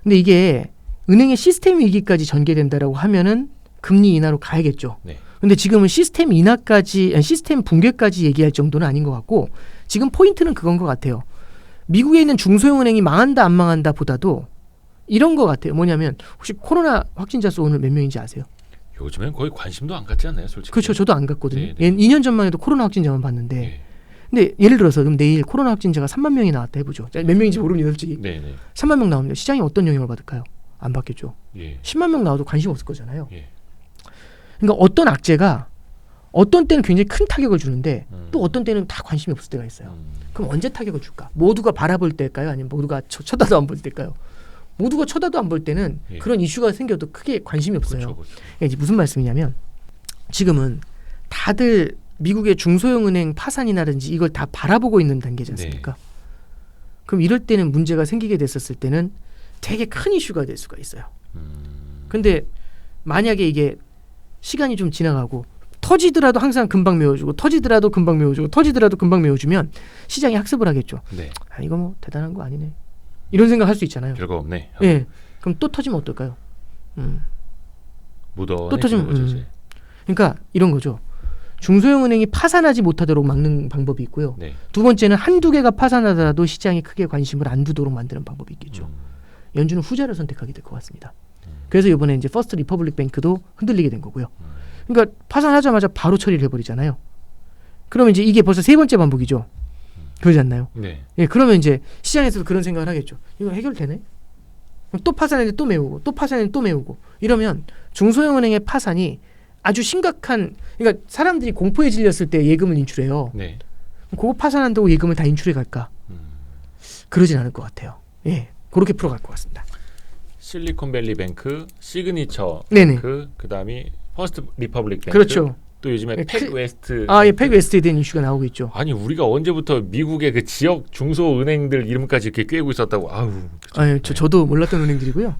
근데 이게 은행의 시스템 위기까지 전개된다라고 하면은 금리 인하로 가야겠죠. 네. 근데 지금은 시스템 붕괴까지 얘기할 정도는 아닌 것 같고 지금 포인트는 그건 것 같아요. 미국에 있는 중소형 은행이 망한다 안 망한다 보다도 이런 것 같아요. 뭐냐면 혹시 코로나 확진자 수 오늘 몇 명인지 아세요? 요즘엔 거의 관심도 안 갖지 않나요, 솔직히? 그렇죠. 저도 안 갔거든요. 네, 네. 2년 전만 해도 코로나 확진자만 봤는데 네. 근데 예를 들어서 그럼 내일 코로나 확진자가 3만 명이 나왔다 해보죠. 몇 명인지 모릅니다, 솔직히. 네, 네. 3만 명 나오면 시장이 어떤 영향을 받을까요? 안 받겠죠. 예. 10만 명 나와도 관심 없을 거잖아요. 예. 그러니까 어떤 악재가 어떤 때는 굉장히 큰 타격을 주는데 또 어떤 때는 다 관심이 없을 때가 있어요. 그럼 언제 타격을 줄까? 모두가 바라볼 때일까요? 아니면 모두가 쳐다도 안 볼 때일까요? 모두가 쳐다도 안 볼 때는 예. 그런 이슈가 생겨도 크게 관심이 없어요. 그렇죠, 그렇죠. 그러니까 이제 무슨 말씀이냐면 지금은 다들 미국의 중소형 은행 파산이라든지 이걸 다 바라보고 있는 단계지 않습니까? 네. 그럼 이럴 때는 문제가 생기게 됐었을 때는 되게 큰 이슈가 될 수가 있어요. 근데 만약에 이게 시간이 좀 지나가고 터지더라도 항상 금방 메워주고 터지더라도 금방 메워주고 터지더라도 금방 메워주면 시장이 학습을 하겠죠. 네. 아, 이거 뭐 대단한 거 아니네. 이런 생각 할 수 있잖아요. 별거 없네. 예. 그럼 또 터지면 어떨까요? 묻어. 또 터지면 그러니까 이런 거죠. 중소형 은행이 파산하지 못하도록 막는 방법이 있고요. 네. 두 번째는 한두 개가 파산하더라도 시장이 크게 관심을 안 두도록 만드는 방법이 있겠죠. 연준은 후자를 선택하게 될 것 같습니다. 그래서 이번에 이제 퍼스트 리퍼블릭 뱅크도 흔들리게 된 거고요. 그러니까 파산하자마자 바로 처리를 해버리잖아요. 그러면 이제 이게 벌써 세 번째 반복이죠. 그러지 않나요? 네. 예, 그러면 이제 시장에서도 그런 생각을 하겠죠. 이거 해결되네? 또 파산했는데 또 메우고 또 파산했는데 또 메우고 이러면 중소형 은행의 파산이 아주 심각한, 그러니까 사람들이 공포에 질렸을 때 예금을 인출해요. 네. 그거 파산한다고 예금을 다 인출해 갈까? 그러진 않을 것 같아요. 예, 그렇게 풀어갈 것 같습니다. 실리콘밸리 뱅크, 시그니처 네네. 뱅크, 그다음이 퍼스트 리퍼블릭 뱅크. 그렇죠. 또 요즘에 예, 팩 웨스트. 예, 팩 웨스트에 대한 이슈가 나오고 있죠. 아니 우리가 언제부터 미국의 그 지역 중소 은행들 이름까지 이렇게 꿰고 있었다고. 저도 몰랐던 은행들이고요.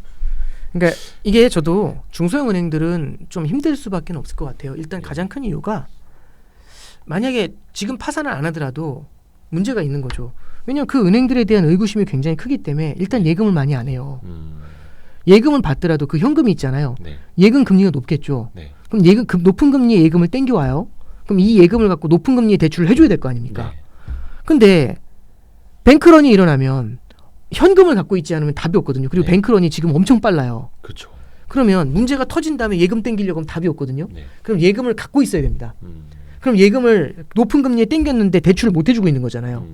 그러니까 이게 저도 중소형 은행들은 좀 힘들 수밖에 없을 것 같아요. 일단 가장 큰 이유가 만약에 지금 파산을 안 하더라도 문제가 있는 거죠. 왜냐하면 그 은행들에 대한 의구심이 굉장히 크기 때문에 일단 예금을 많이 안 해요. 예금을 받더라도 그 현금이 있잖아요. 네. 예금 금리가 높겠죠. 네. 그럼 높은 금리의 예금을 땡겨와요. 그럼 이 예금을 갖고 높은 금리의 대출을 해줘야 될 거 아닙니까? 네. 근데 뱅크런이 일어나면 현금을 갖고 있지 않으면 답이 없거든요. 그리고 네. 뱅크런이 지금 엄청 빨라요. 그렇죠. 그러면 문제가 터진 다음에 예금 땡기려고 하면 답이 없거든요. 네. 그럼 예금을 갖고 있어야 됩니다. 그럼 예금을 높은 금리에 땡겼는데 대출을 못 해주고 있는 거잖아요.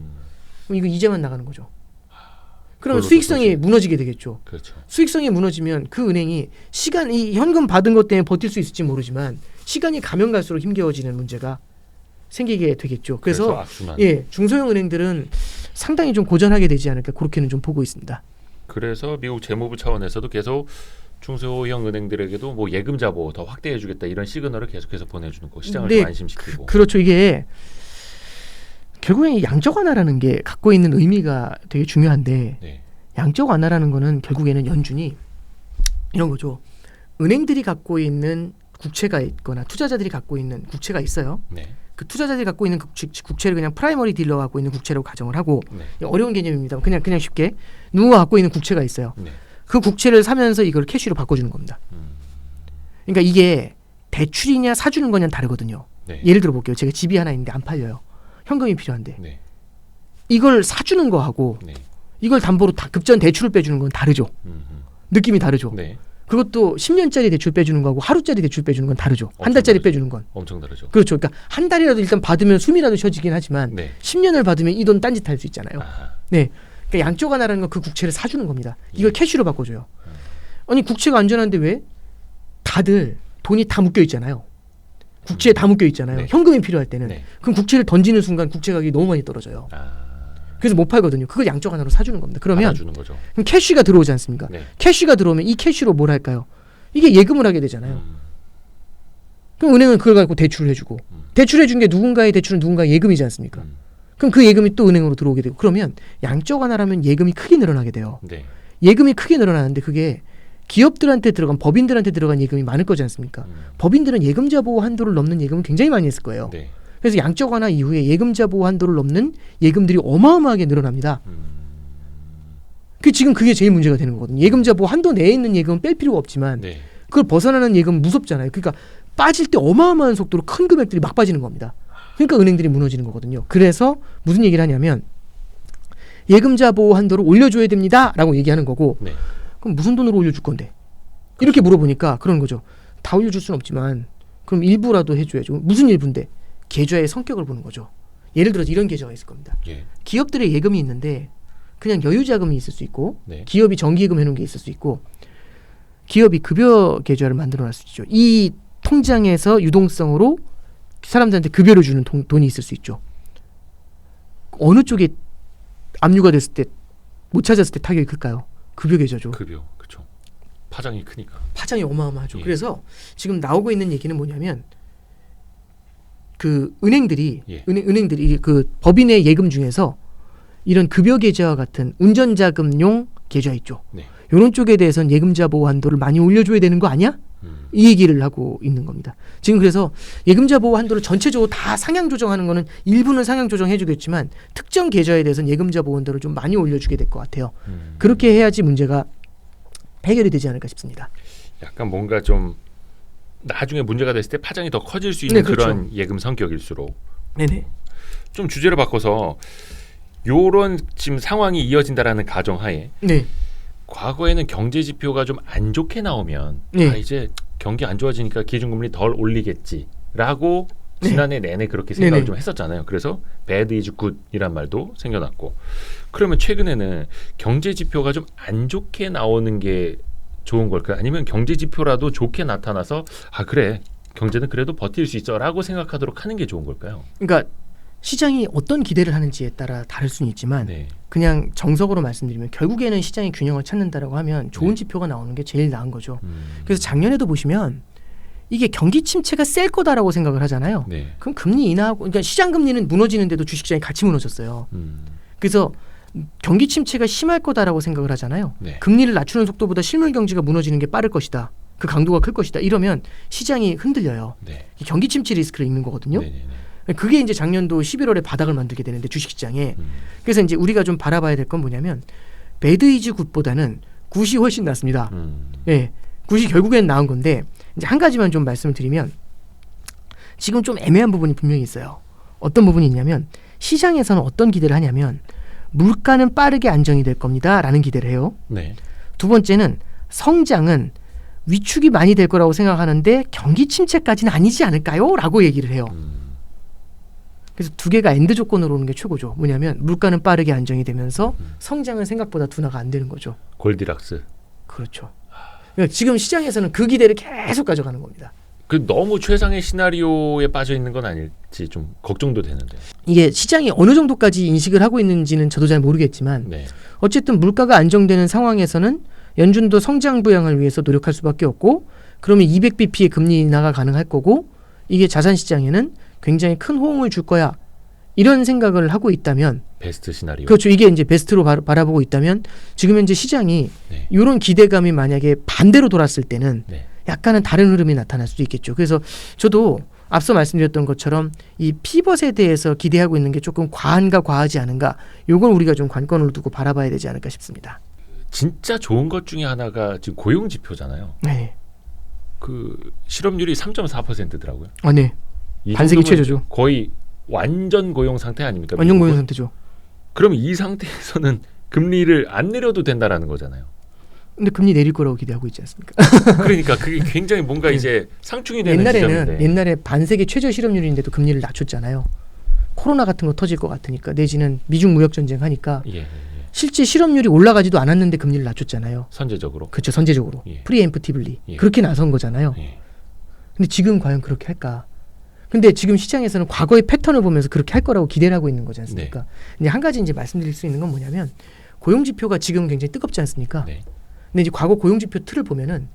그럼 이거 이자만 나가는 거죠. 그러면 수익성이 무너지게 되겠죠. 그렇죠. 수익성이 무너지면 그 은행이 이 현금 받은 것 때문에 버틸 수 있을지 모르지만 시간이 가면 갈수록 힘겨워지는 문제가 생기게 되겠죠. 그래서 중소형 은행들은 상당히 좀 고전하게 되지 않을까, 그렇게는 좀 보고 있습니다. 그래서 미국 재무부 차원에서도 계속 중소형 은행들에게도 뭐 예금 자보 더 확대해주겠다 이런 시그널을 계속해서 보내주는 거, 시장을 좀 안심시키고. 그렇죠. 이게 결국엔 양적 완화라는 게 갖고 있는 의미가 되게 중요한데, 네. 양적 완화라는 거는 결국에는 연준이 이런 거죠. 은행들이 갖고 있는 국채가 있거나 투자자들이 갖고 있는 국채가 있어요. 네. 그 투자자들이 갖고 있는 국채를 그냥 프라이머리 딜러가 갖고 있는 국채로 가정을 하고, 네. 어려운 개념입니다. 그냥 쉽게 누가 갖고 있는 국채가 있어요. 네. 그 국채를 사면서 이걸 캐시로 바꿔주는 겁니다. 그러니까 이게 대출이냐 사주는 거냐는 다르거든요. 네. 예를 들어 볼게요. 제가 집이 하나 있는데 안 팔려요. 현금이 필요한데 네. 이걸 사주는 거하고 네. 이걸 담보로 다 급전 대출을 빼주는 건 다르죠. 느낌이 다르죠. 네. 그것도 10년짜리 대출 빼주는 거하고 하루짜리 대출 빼주는 건 다르죠. 한 달짜리 다르죠. 빼주는 건. 엄청 다르죠. 그렇죠. 그러니까 한 달이라도 일단 받으면 숨이라도 쉬어지긴 하지만 네. 10년을 받으면 이 돈 딴짓 할 수 있잖아요. 아하. 네. 그러니까 양적 완화라는 건 그 국채를 사주는 겁니다. 이걸 캐시로 바꿔줘요. 아니 국채가 안전한데 왜? 다들 돈이 다 묶여 있잖아요. 국채에 다 묶여 있잖아요. 네. 현금이 필요할 때는. 네. 그럼 국채를 던지는 순간 국채 가격이 너무 많이 떨어져요. 그래서 못 팔거든요. 그걸 양적 완화로 사주는 겁니다. 그러면 받아주는 거죠. 그럼 캐시가 들어오지 않습니까? 네. 캐시가 들어오면 이 캐시로 뭘 할까요? 이게 예금을 하게 되잖아요. 그럼 은행은 그걸 갖고 대출을 해주고, 대출해준 게 누군가의 대출은 누군가의 예금이지 않습니까? 그럼 그 예금이 또 은행으로 들어오게 되고, 그러면 양적 완화라면 예금이 크게 늘어나게 돼요. 네. 예금이 크게 늘어나는데 그게 기업들한테 들어간, 법인들한테 들어간 예금이 많을 거지 않습니까? 법인들은 예금자 보호 한도를 넘는 예금을 굉장히 많이 했을 거예요. 네. 그래서 양적 완화 이후에 예금자 보호 한도를 넘는 예금들이 어마어마하게 늘어납니다. 지금 그게 제일 문제가 되는 거거든요. 예금자 보호 한도 내에 있는 예금은 뺄 필요가 없지만 네. 그걸 벗어나는 예금은 무섭잖아요. 그러니까 빠질 때 어마어마한 속도로 큰 금액들이 막 빠지는 겁니다. 그러니까 은행들이 무너지는 거거든요. 그래서 무슨 얘기를 하냐면 예금자 보호 한도를 올려줘야 됩니다라고 얘기하는 거고, 네. 그럼 무슨 돈으로 올려줄 건데? 이렇게 물어보니까 그런 거죠. 다 올려줄 수는 없지만 그럼 일부라도 해줘야죠. 무슨 일부인데? 계좌의 성격을 보는 거죠. 예를 들어서 이런 계좌가 있을 겁니다. 예. 기업들의 예금이 있는데 그냥 여유자금이 있을 수 있고, 네. 기업이 정기예금 해놓은 게 있을 수 있고, 기업이 급여 계좌를 만들어놨을 수 있죠. 이 통장에서 유동성으로 사람들한테 급여를 주는 돈이 있을 수 있죠. 어느 쪽에 압류가 됐을 때, 못 찾았을 때 타격이 클까요? 급여 계좌죠. 급여, 그렇죠. 파장이 크니까. 파장이 어마어마하죠. 예. 그래서 지금 나오고 있는 얘기는 뭐냐면, 그 은행들이 그 법인의 예금 중에서 이런 급여 계좌와 같은 운전자금용 계좌 있죠. 네. 이런 쪽에 대해서는 예금자 보호 한도를 많이 올려줘야 되는 거 아니야? 이 얘기를 하고 있는 겁니다. 지금 그래서 예금자 보호 한도를 전체적으로 다 상향 조정하는 거는 일부는 상향 조정해 주겠지만 특정 계좌에 대해서는 예금자 보호 한도를 좀 많이 올려주게 될 것 같아요. 그렇게 해야지 문제가 해결이 되지 않을까 싶습니다. 약간 뭔가 좀 나중에 문제가 됐을 때 파장이 더 커질 수 있는 그렇죠. 그런 예금 성격일수록 네네. 좀 주제를 바꿔서 요런 지금 상황이 이어진다라는 가정하에 네. 과거에는 경제 지표가 좀 안 좋게 나오면 네. 아 이제 경기 안 좋아지니까 기준금리 덜 올리겠지라고 네. 지난해 내내 그렇게 생각을 네네. 좀 했었잖아요. 그래서 bad is good이란 말도 생겨났고 그러면 최근에는 경제 지표가 좀 안 좋게 나오는 게 좋은 걸까요? 아니면 경제 지표라도 좋게 나타나서 아 그래 경제는 그래도 버틸 수 있어라고 생각하도록 하는 게 좋은 걸까요? 그러니까 시장이 어떤 기대를 하는지에 따라 다를 수는 있지만 네. 그냥 정석으로 말씀드리면 결국에는 시장이 균형을 찾는다라고 하면 좋은 네. 지표가 나오는 게 제일 나은 거죠. 그래서 작년에도 보시면 이게 경기 침체가 셀 거다라고 생각을 하잖아요. 네. 그럼 금리 인하하고 그러니까 시장 금리는 무너지는데도 주식시장이 같이 무너졌어요. 그래서 경기 침체가 심할 거다라고 생각을 하잖아요. 네. 금리를 낮추는 속도보다 실물 경제가 무너지는 게 빠를 것이다. 그 강도가 클 것이다. 이러면 시장이 흔들려요. 네. 경기 침체 리스크를 읽는 거거든요. 네네네. 그게 이제 작년도 11월에 바닥을 만들게 되는데 주식시장에 그래서 이제 우리가 좀 바라봐야 될 건 뭐냐면 배드 이즈 굿보다는 굿이 훨씬 낫습니다. 예, 굿이 결국엔 나은 건데 이제 한 가지만 좀 말씀을 드리면 지금 좀 애매한 부분이 분명히 있어요. 어떤 부분이 있냐면 시장에서는 어떤 기대를 하냐면 물가는 빠르게 안정이 될 겁니다라는 기대를 해요. 네. 두 번째는 성장은 위축이 많이 될 거라고 생각하는데 경기 침체까지는 아니지 않을까요? 라고 얘기를 해요. 그래서 두 개가 엔드 조건으로 오는 게 최고죠. 뭐냐면 물가는 빠르게 안정이 되면서 성장은 생각보다 둔화가 안 되는 거죠. 골디락스. 그렇죠. 그러니까 지금 시장에서는 그 기대를 계속 가져가는 겁니다. 그 너무 최상의 시나리오에 빠져 있는 건 아닐지 좀 걱정도 되는데. 이게 시장이 어느 정도까지 인식을 하고 있는지는 저도 잘 모르겠지만 네. 어쨌든 물가가 안정되는 상황에서는 연준도 성장 부양을 위해서 노력할 수밖에 없고 그러면 200bp의 금리 인하가 가능할 거고 이게 자산 시장에는 굉장히 큰 호응을 줄 거야. 이런 생각을 하고 있다면 베스트 시나리오. 그렇죠. 이게 이제 베스트로 바라보고 있다면 지금 현재 시장이 네. 이런 기대감이 만약에 반대로 돌았을 때는 네. 약간은 다른 흐름이 나타날 수도 있겠죠. 그래서 저도 앞서 말씀드렸던 것처럼 이 피벗에 대해서 기대하고 있는 게 조금 과한가 과하지 않은가 요걸 우리가 좀 관건으로 두고 바라봐야 되지 않을까 싶습니다. 진짜 좋은 것 중에 하나가 지금 고용 지표잖아요. 네. 그 실업률이 3.4%더라고요. 네. 반세기 최저죠. 거의 완전 고용 상태 아닙니까? 완전 고용 미국은? 상태죠. 그럼 이 상태에서는 금리를 안 내려도 된다라는 거잖아요. 근데 금리 내릴 거라고 기대하고 있지 않습니까? 그러니까 그게 굉장히 뭔가 이제 상충이 되는 지점인데. 옛날에 반세기 최저 실업률인데도 금리를 낮췄잖아요. 코로나 같은 거 터질 것 같으니까 내지는 미중 무역 전쟁 하니까 예. 실제 실업률이 올라가지도 않았는데 금리를 낮췄잖아요. 선제적으로. 그렇죠. 선제적으로. 예. 프리엠프티블리. 예. 그렇게 나선 거잖아요. 예. 근데 지금 과연 그렇게 할까? 근데 지금 시장에서는 과거의 패턴을 보면서 그렇게 할 거라고 기대를 하고 있는 거지 않습니까? 네. 근데 한 가지 이제 말씀드릴 수 있는 건 뭐냐면 고용 지표가 지금 굉장히 뜨겁지 않습니까? 네. 근데 이제 과거 고용 지표 틀을 보면은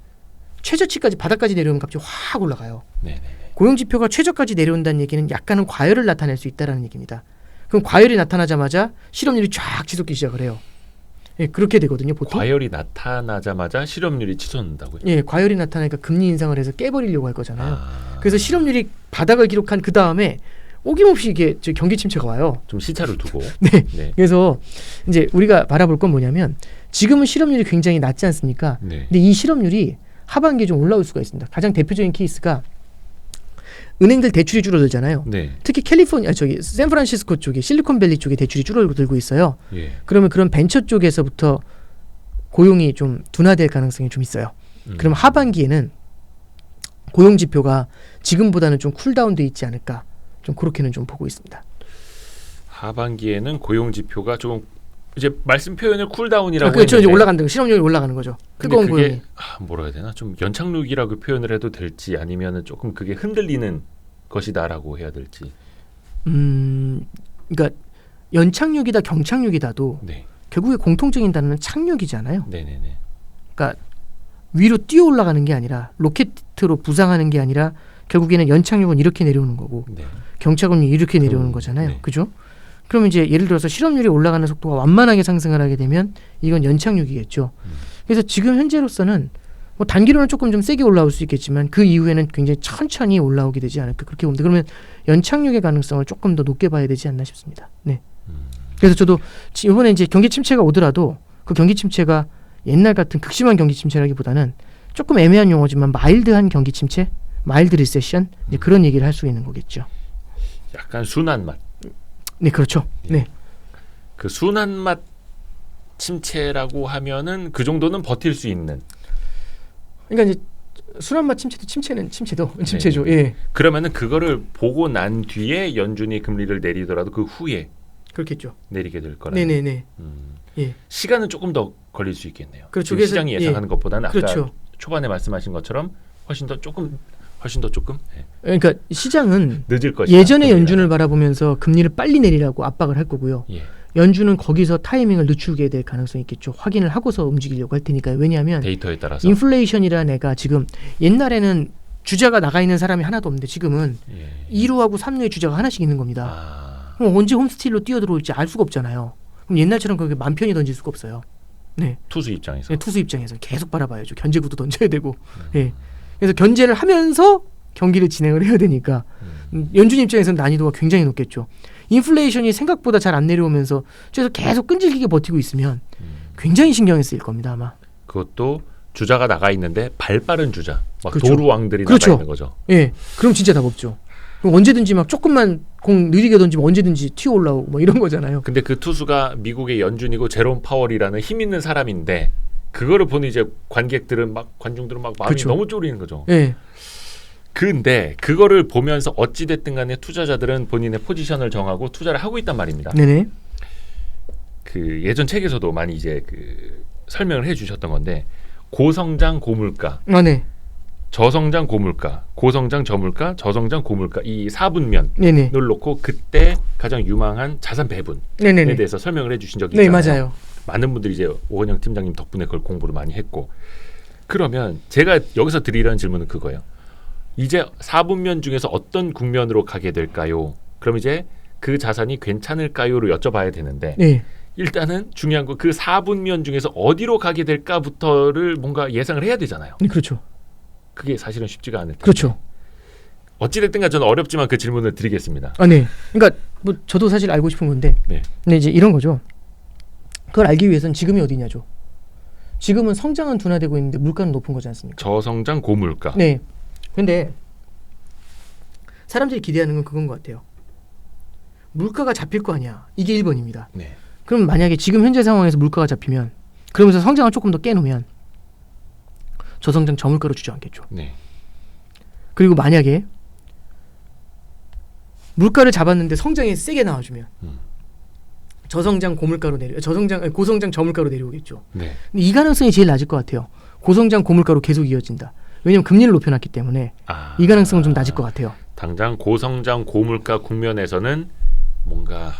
최저치까지 바닥까지 내려오면 갑자기 확 올라가요. 네. 고용 지표가 최저까지 내려온다는 얘기는 약간은 과열을 나타낼 수 있다라는 얘기입니다. 그럼 과열이 나타나자마자 실업률이 쫙 치솟기 시작을 해요. 예, 그렇게 되거든요, 보통. 과열이 나타나자마자 실업률이 치솟는다고요? 예, 과열이 나타나니까 금리 인상을 해서 깨버리려고 할 거잖아요. 아. 그래서 실업률이 바닥을 기록한 그 다음에 어김없이 이게 경기 침체가 와요. 좀 시차를 두고. 네. 네. 그래서 이제 우리가 바라볼 건 뭐냐면 지금은 실업률이 굉장히 낮지 않습니까? 네. 근데 이 실업률이 하반기에 좀 올라올 수가 있습니다. 가장 대표적인 케이스가 은행들 대출이 줄어들잖아요. 네. 특히 샌프란시스코 쪽에 실리콘밸리 쪽에 대출이 줄어들고 있어요. 예. 그러면 그런 벤처 쪽에서부터 고용이 좀 둔화될 가능성이 좀 있어요. 그럼 하반기에는 고용 지표가 지금보다는 좀 쿨다운돼 있지 않을까? 좀 그렇게는 좀 보고 있습니다. 하반기에는 고용 지표가 좀 이제 말씀 표현을 쿨다운이라고 그렇죠. 했는데 이제 올라간다는 거, 실업률이 올라가는 거죠. 근데 뜨거운 그게 고용이. 뭐라 해야 되나? 좀 연착륙이라고 표현을 해도 될지 아니면은 조금 그게 흔들리는 것이다라고 해야 될지. 그러니까 연착륙이다 경착륙이다도 네. 결국에 공통적인 단어는 착륙이잖아요. 네네네. 그러니까 위로 뛰어 올라가는 게 아니라 로켓으로 부상하는 게 아니라 결국에는 연착륙은 이렇게 내려오는 거고 네. 경착은 이렇게 내려오는 거잖아요. 네. 그죠? 그러면 이제 예를 들어서 실업률이 올라가는 속도가 완만하게 상승을 하게 되면 이건 연착륙이겠죠. 그래서 지금 현재로서는 뭐 단기로는 조금 좀 세게 올라올 수 있겠지만 그 이후에는 굉장히 천천히 올라오게 되지 않을까 그렇게 봅니다. 그러면 연착륙의 가능성을 조금 더 높게 봐야 되지 않나 싶습니다. 네. 그래서 저도 이번에 이제 경기 침체가 오더라도 그 경기 침체가 옛날 같은 극심한 경기 침체라기보다는 조금 애매한 용어지만 마일드한 경기 침체, 마일드 리세션 그런 얘기를 할 수 있는 거겠죠. 약간 순한 맛. 네, 그렇죠. 네. 그 순한 맛 침체라고 하면은 그 정도는 버틸 수 있는. 그러니까 이제 순한 맛 침체도 침체죠. 네. 예. 그러면은 그거를 보고 난 뒤에 연준이 금리를 내리더라도 그 후에 그렇겠죠. 내리게 될 거라. 네네네. 예. 시간은 조금 더 걸릴 수 있겠네요. 그렇죠. 지금 시장이 예상하는 것보다는 아까 그렇죠. 초반에 말씀하신 것처럼 훨씬 더 조금. 네. 그러니까 시장은 늦을 것이다. 예전에 연준을 바라보면서 금리를 빨리 내리라고 압박을 할 거고요. 예. 연준은 거기서 타이밍을 늦추게 될 가능성이 있겠죠. 확인을 하고서 움직이려고 할 테니까요. 왜냐하면 데이터에 따라서 인플레이션이라는 애가 지금 옛날에는 주자가 나가 있는 사람이 하나도 없는데 지금은 2루하고 3루의 주자가 하나씩 있는 겁니다. 그럼 언제 홈스틸로 뛰어들어올지 알 수가 없잖아요. 그럼 옛날처럼 그렇게 만 편히 던질 수가 없어요. 네. 투수 입장에서. 네, 투수 입장에서 계속 바라봐야죠. 견제구도 던져야 되고. 네. 그래서 견제를 하면서 경기를 진행을 해야 되니까 연준 입장에서는 난이도가 굉장히 높겠죠. 인플레이션이 생각보다 잘 안 내려오면서 그래서 계속 끈질기게 버티고 있으면 굉장히 신경이 쓰일 겁니다 아마. 그것도 주자가 나가 있는데 발 빠른 주자, 막 그렇죠. 도루왕들이 그렇죠. 나가 있는 거죠. 예, 그럼 진짜 답 없죠. 그럼 언제든지 막 조금만 공 느리게 던지면 언제든지 튀어 올라오고 뭐 이런 거잖아요. 근데 그 투수가 미국의 연준이고 제롬 파월이라는 힘 있는 사람인데 그거를 보는 이제 관객들은 막 관중들은 막 마음이 그렇죠. 너무 쫄리는 거죠. 예. 근데 그거를 보면서 어찌 됐든 간에 투자자들은 본인의 포지션을 정하고 투자를 하고 있단 말입니다. 네네. 그 예전 책에서도 많이 이제 그 설명을 해주셨던 건데 고성장 고물가, 네. 저성장 고물가, 고성장 저물가, 저성장 고물가 이 4분면을 네네. 놓고 그때 가장 유망한 자산 배분에 네네네. 대해서 설명을 해주신 적이 네, 있잖아요. 맞아요. 많은 분들이 이제 오건영 팀장님 덕분에 그걸 공부를 많이 했고 그러면 제가 여기서 드리려는 질문은 그거예요. 이제 4분면 중에서 어떤 국면으로 가게 될까요? 그럼 이제 그 자산이 괜찮을까요로 여쭤봐야 되는데 네. 일단은 중요한 거 그 4분면 중에서 어디로 가게 될까부터를 뭔가 예상을 해야 되잖아요. 네, 그렇죠. 그게 사실은 쉽지가 않을 텐데. 그렇죠. 어찌됐든가 저는 어렵지만 그 질문을 드리겠습니다. 네. 그러니까 뭐 저도 사실 알고 싶은 건데, 네. 근데 이제 이런 거죠. 그걸 알기 위해서는 지금이 어디냐죠. 지금은 성장은 둔화되고 있는데 물가는 높은 거지 않습니까? 저성장 고물가. 네. 근데 사람들이 기대하는 건 그건 것 같아요. 물가가 잡힐 거 아니야. 이게 1번입니다. 네. 그럼 만약에 지금 현재 상황에서 물가가 잡히면 그러면서 성장을 조금 더 깨놓으면 저성장 저물가로 주저앉겠죠. 네. 그리고 만약에 물가를 잡았는데 성장이 세게 나와주면 저성장 고물가로 고성장 저물가로 내려오겠죠. 네. 근데 이 가능성이 제일 낮을 것 같아요. 고성장 고물가로 계속 이어진다. 왜냐하면 금리를 높여놨기 때문에 이 가능성은 좀 낮을 것 같아요. 당장 고성장 고물가 국면에서는 뭔가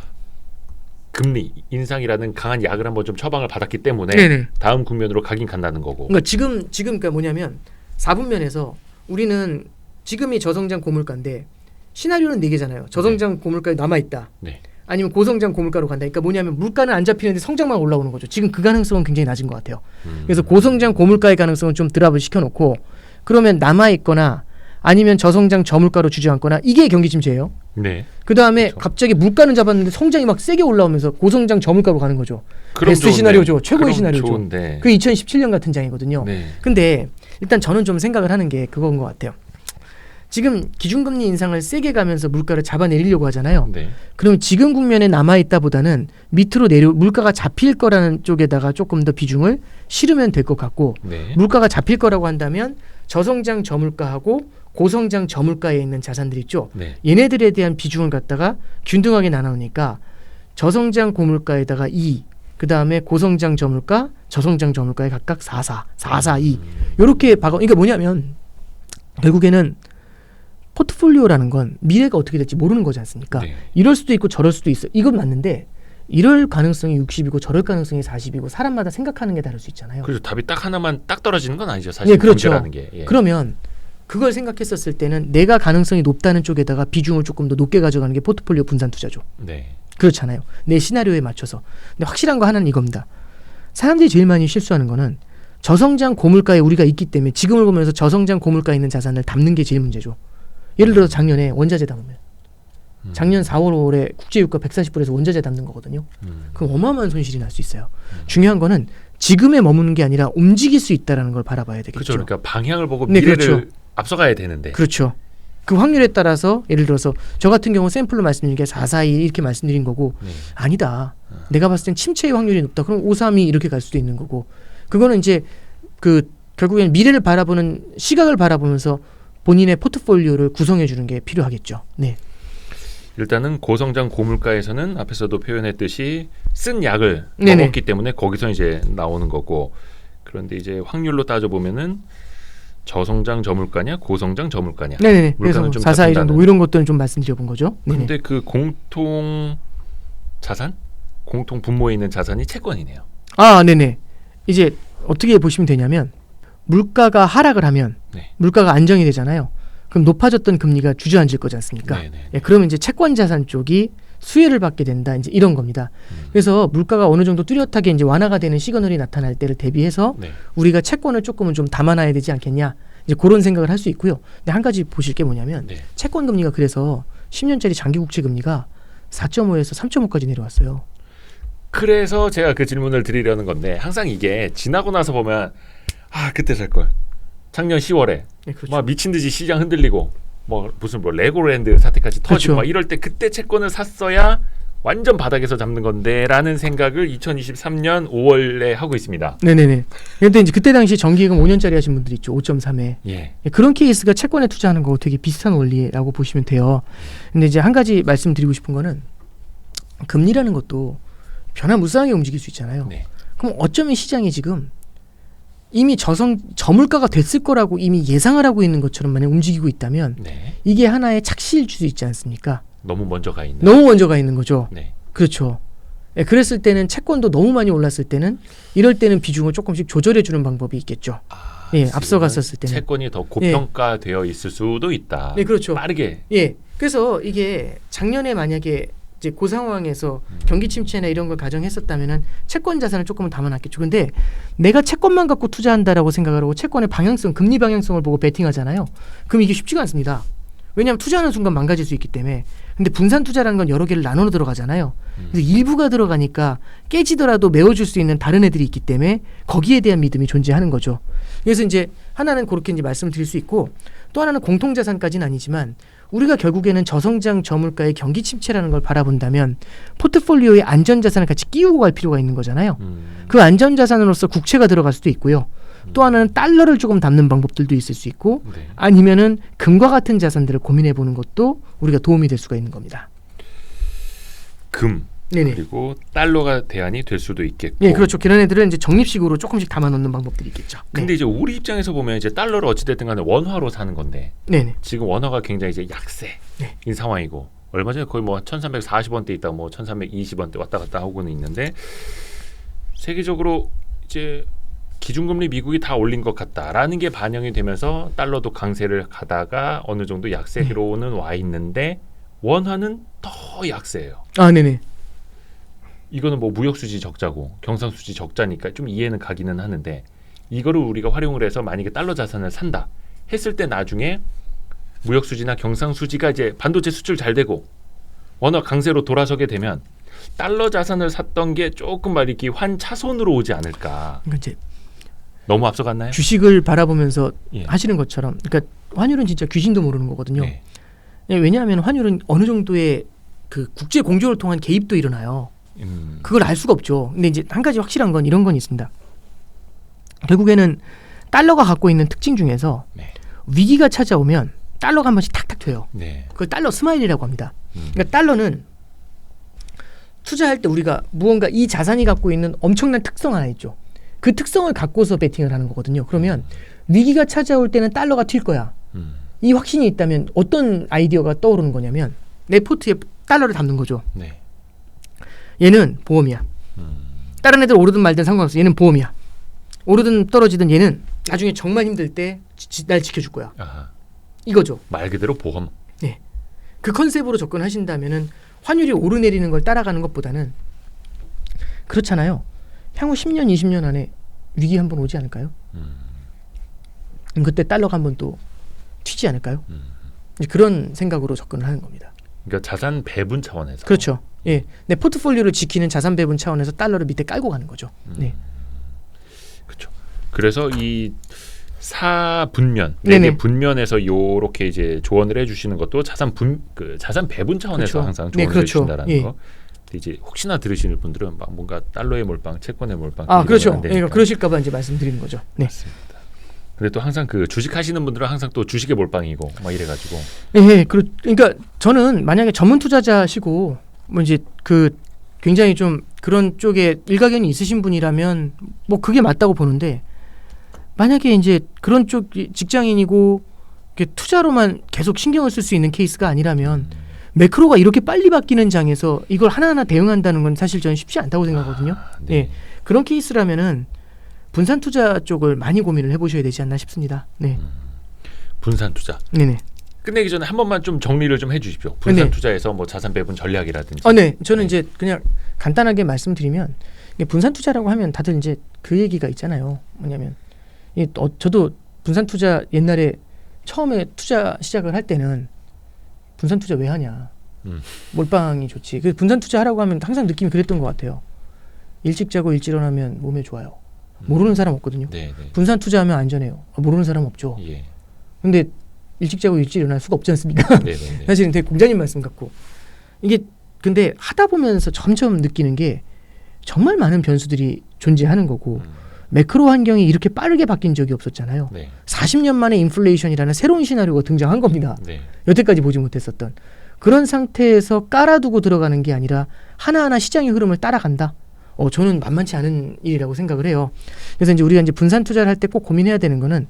금리 인상이라는 강한 약을 한번 좀 처방을 받았기 때문에 네네. 다음 국면으로 가긴 간다는 거고. 그러니까 지금 그러니까 뭐냐면 4분면에서 우리는 지금이 저성장 고물가인데 시나리오는 4개잖아요. 저성장 고물가에 남아있다. 네. 아니면 고성장 고물가로 간다. 그러니까 뭐냐면 물가는 안 잡히는데 성장만 올라오는 거죠. 지금 그 가능성은 굉장히 낮은 것 같아요. 그래서 고성장 고물가의 가능성은 좀 드랍을 시켜놓고 그러면 남아있거나 아니면 저성장 저물가로 주저앉거나 이게 경기 침체예요. 네. 그 다음에 그렇죠. 갑자기 물가는 잡았는데 성장이 막 세게 올라오면서 고성장 저물가로 가는 거죠. 베스트 좋은데. 시나리오죠. 최고의 그럼 시나리오죠. 좋은데. 그 2017년 같은 장이거든요. 네. 근데 일단 저는 좀 생각을 하는 게 그건 것 같아요. 지금 기준금리 인상을 세게 가면서 물가를 잡아내리려고 하잖아요. 네. 그러면 지금 국면에 남아있다보다는 밑으로 물가가 잡힐 거라는 쪽에다가 조금 더 비중을 실으면 될 것 같고 네. 물가가 잡힐 거라고 한다면 저성장 저물가하고 고성장 저물가에 있는 자산들 있죠. 네. 얘네들에 대한 비중을 갖다가 균등하게 나누니까 저성장 고물가에다가 2, 그 다음에 고성장 저물가, 저성장 저물가에 각각 4, 2 이렇게 그러니까 뭐냐면 결국에는 포트폴리오라는 건 미래가 어떻게 될지 모르는 거지 않습니까? 네. 이럴 수도 있고 저럴 수도 있어. 이건 맞는데 이럴 가능성이 60이고 저럴 가능성이 40이고 사람마다 생각하는 게 다를 수 있잖아요. 그래서 답이 딱 하나만 딱 떨어지는 건 아니죠. 사실 예, 그렇죠. 경제라는 게. 예. 그러면 그걸 생각했었을 때는 내가 가능성이 높다는 쪽에다가 비중을 조금 더 높게 가져가는 게 포트폴리오 분산 투자죠. 네. 그렇잖아요. 내 시나리오에 맞춰서. 근데 확실한 거 하나는 이겁니다. 사람들이 제일 많이 실수하는 거는 저성장 고물가에 우리가 있기 때문에 지금을 보면서 저성장 고물가에 있는 자산을 담는 게 제일 문제죠. 예를 들어서 작년에 원자재 담으면 작년 4월 5월에 국제유가 140불에서 원자재 담는 거거든요. 그럼 어마어마한 손실이 날 수 있어요. 중요한 거는 지금에 머무는 게 아니라 움직일 수 있다는 걸 바라봐야 되겠죠. 그렇죠. 그러니까 방향을 보고 네, 미래를 그렇죠. 앞서가야 되는데. 그렇죠. 그 확률에 따라서 예를 들어서 저 같은 경우 샘플로 말씀드린 게 442 이렇게 말씀드린 거고 네. 아니다. 내가 봤을 땐 침체의 확률이 높다. 그럼 532 이렇게 갈 수도 있는 거고 그거는 이제 그 결국엔 미래를 바라보는 시각을 바라보면서 본인의 포트폴리오를 구성해 주는 게 필요하겠죠. 네. 일단은 고성장 고물가에서는 앞에서도 표현했듯이 쓴 약을 네네. 먹었기 때문에 거기서 이제 나오는 거고 그런데 이제 확률로 따져보면은 저성장 저물가냐 고성장 저물가냐 네네네. 그래서 물가는 좀 442 정도 잡힌다는. 뭐 이런 것들은 좀 말씀드려 본 거죠. 네네. 근데 그 공통 자산? 공통 분모에 있는 자산이 채권이네요. 아, 네네. 이제 어떻게 보시면 되냐면 물가가 하락을 하면 네. 물가가 안정이 되잖아요. 그럼 높아졌던 금리가 주저앉을 거지 않습니까? 네네. 예, 그러면 이제 채권 자산 쪽이 수혜를 받게 된다. 이제 이런 겁니다. 그래서 물가가 어느 정도 뚜렷하게 이제 완화가 되는 시그널이 나타날 때를 대비해서 네. 우리가 채권을 조금은 좀 담아놔야 되지 않겠냐. 이제 그런 생각을 할 수 있고요. 근데 한 가지 보실 게 뭐냐면 네. 채권 금리가 그래서 10년짜리 장기 국채 금리가 4.5에서 3.5까지 내려왔어요. 그래서 제가 그 질문을 드리려는 건데 항상 이게 지나고 나서 보면 아 그때 살 걸. 작년 10월에 네, 그렇죠. 막 미친 듯이 시장 흔들리고 뭐 무슨 뭐 레고랜드 사태까지 터지고 그렇죠. 막 이럴 때 그때 채권을 샀어야 완전 바닥에서 잡는 건데라는 생각을 2023년 5월에 하고 있습니다. 네네네. 근데 이제 그때 당시 정기예금 5년짜리 하신 분들 있죠. 5.3에. 예. 그런 케이스가 채권에 투자하는 거 되게 비슷한 원리라고 보시면 돼요. 근데 이제 한 가지 말씀드리고 싶은 거는 금리라는 것도 변화무쌍하게 움직일 수 있잖아요. 네. 그럼 어쩌면 시장이 지금 이미 저물가가 됐을 거라고 이미 예상을 하고 있는 것처럼 만약 움직이고 있다면 네. 이게 하나의 착시일 수도 있지 않습니까? 너무 먼저 가 있는. 너무 먼저 가 있는 거죠. 네. 그렇죠. 예, 그랬을 때는 채권도 너무 많이 올랐을 때는 이럴 때는 비중을 조금씩 조절해 주는 방법이 있겠죠. 아, 예, 지금은 앞서갔었을 때는. 채권이 더 고평가되어 있을 수도 있다. 네, 그렇죠. 빠르게. 예. 그래서 이게 작년에 만약에 이제 그 상황에서 경기 침체나 이런 걸 가정했었다면은 채권 자산을 조금은 담아놨겠죠. 근데 내가 채권만 갖고 투자한다라고 생각을 하고 채권의 방향성, 금리 방향성을 보고 베팅하잖아요. 그럼 이게 쉽지가 않습니다. 왜냐하면 투자하는 순간 망가질 수 있기 때문에. 근데 분산 투자라는 건 여러 개를 나눠 들어가잖아요. 그래서 일부가 들어가니까 깨지더라도 메워줄 수 있는 다른 애들이 있기 때문에 거기에 대한 믿음이 존재하는 거죠. 그래서 이제 하나는 그렇게 이제 말씀드릴 수 있고 또 하나는 공통자산까지는 아니지만 우리가 결국에는 저성장 저물가의 경기 침체라는 걸 바라본다면 포트폴리오에 안전자산을 같이 끼우고 갈 필요가 있는 거잖아요. 그 안전자산으로서 국채가 들어갈 수도 있고요. 또 하나는 달러를 조금 담는 방법들도 있을 수 있고 네. 아니면은 금과 같은 자산들을 고민해 보는 것도 우리가 도움이 될 수가 있는 겁니다. 금 네네. 그리고 달러가 대안이 될 수도 있겠고. 예, 그렇죠. 그런 애들은 이제 적립식으로 조금씩 담아 놓는 방법들이 있겠죠. 근데 이제 우리 입장에서 보면 이제 달러를 어찌됐든 간에 원화로 사는 건데 네네. 지금 원화가 굉장히 이제 약세인 네. 상황이고 얼마 전에 거의 뭐 1340원대 있다 뭐 1320원대 왔다 갔다 하고는 있는데 세계적으로 이제 기준금리 미국이 다 올린 것 같다라는 게 반영이 되면서 달러도 강세를 가다가 어느 정도 약세로는 와 있는데 원화는 더 약세예요. 아, 네네. 이거는 뭐 무역수지 적자고 경상수지 적자니까 좀 이해는 가기는 하는데 이거를 우리가 활용을 해서 만약에 달러 자산을 산다 했을 때 나중에 무역수지나 경상수지가 이제 반도체 수출 잘 되고 원화 강세로 돌아서게 되면 달러 자산을 샀던 게 조금 말이기 환차손으로 오지 않을까. 그러니까 이제 너무 앞서갔나요? 주식을 바라보면서 예. 하시는 것처럼 그러니까 환율은 진짜 귀신도 모르는 거거든요. 네. 예, 왜냐하면 환율은 어느 정도의 그 국제 공조를 통한 개입도 일어나요. 그걸 알 수가 없죠. 근데 이제 한 가지 확실한 건 이런 건 있습니다. 결국에는 달러가 갖고 있는 특징 중에서 네. 위기가 찾아오면 달러가 한 번씩 탁탁 튀어요. 네. 그걸 달러 스마일이라고 합니다. 그러니까 달러는 투자할 때 우리가 무언가 이 자산이 갖고 있는 엄청난 특성 하나 있죠. 그 특성을 갖고서 베팅을 하는 거거든요. 그러면 위기가 찾아올 때는 달러가 튈 거야. 이 확신이 있다면 어떤 아이디어가 떠오르는 거냐면 내 포트에 달러를 담는 거죠. 네. 얘는 보험이야. 다른 애들 오르든 말든 상관없어. 얘는 보험이야. 오르든 떨어지든 얘는 나중에 정말 힘들 때 날 지켜줄 거야. 아하. 이거죠. 말 그대로 보험. 네. 그 컨셉으로 접근하신다면은 환율이 오르내리는 걸 따라가는 것보다는 그렇잖아요. 향후 10년, 20년 안에 위기 한번 오지 않을까요? 그때 달러가 한번 또 튀지 않을까요? 이제 그런 생각으로 접근을 하는 겁니다. 그러니까 자산 배분 차원에서. 그렇죠. 예, 내 포트폴리오를 지키는 자산 배분 차원에서 달러를 밑에 깔고 가는 거죠. 네. 그렇죠. 그래서 이 사분면, 네네. 네 분면에서 요렇게 이제 조언을 해주시는 것도 자산 배분 차원에서 그렇죠. 항상 네, 조언을 그렇죠. 해주신다라는 예. 거. 근데 이제 혹시나 들으시는 분들은 막 뭔가 달러에 몰빵, 채권에 몰빵. 아, 그렇죠. 안 되니까. 예, 그러실까봐 이제 말씀드리는 거죠. 네. 맞습니다. 근데 또 항상 그 주식 하시는 분들은 항상 또 주식에 몰빵이고 막 이래가지고. 예, 그러니까 저는 만약에 전문 투자자시고 뭐 이제 그 굉장히 좀 그런 쪽에 일가견이 있으신 분이라면 뭐 그게 맞다고 보는데, 만약에 이제 그런 쪽 직장인이고 이렇게 투자로만 계속 신경을 쓸 수 있는 케이스가 아니라면 매크로가 이렇게 빨리 바뀌는 장에서 이걸 하나하나 대응한다는 건 사실 저는 쉽지 않다고 생각하거든요. 네. 예, 그런 케이스라면은 분산 투자 쪽을 많이 고민을 해보셔야 되지 않나 싶습니다. 네, 분산 투자. 네네. 끝내기 전에 한 번만 좀 정리를 좀 해주십시오. 분산 네. 투자에서 뭐 자산 배분 전략이라든지. 네, 저는 네. 이제 그냥 간단하게 말씀드리면, 이게 분산 투자라고 하면 다들 이제 그 얘기가 있잖아요. 뭐냐면 저도 분산 투자 옛날에 처음에 투자 시작을 할 때는 분산 투자 왜 하냐, 몰빵이 좋지. 그 분산 투자 하라고 하면 항상 느낌이 그랬던 것 같아요. 일찍 자고 일찍 일어나면 몸에 좋아요. 모르는 사람 없거든요. 네, 네. 분산 투자하면 안전해요. 모르는 사람 없죠. 예. 근데 일찍 자고 일찍 일어날 수가 없지 않습니까? 네, 네, 네. 사실은 되게 공자님 말씀 같고, 이게 근데 하다 보면서 점점 느끼는 게 정말 많은 변수들이 존재하는 거고, 매크로 환경이 이렇게 빠르게 바뀐 적이 없었잖아요. 네. 40년 만에 인플레이션이라는 새로운 시나리오가 등장한 겁니다. 네. 여태까지 보지 못했었던 그런 상태에서 깔아두고 들어가는 게 아니라 하나하나 시장의 흐름을 따라간다. 저는 만만치 않은 일이라고 생각을 해요. 그래서 이제 우리가 이제 분산 투자를 할 때 꼭 고민해야 되는 거는,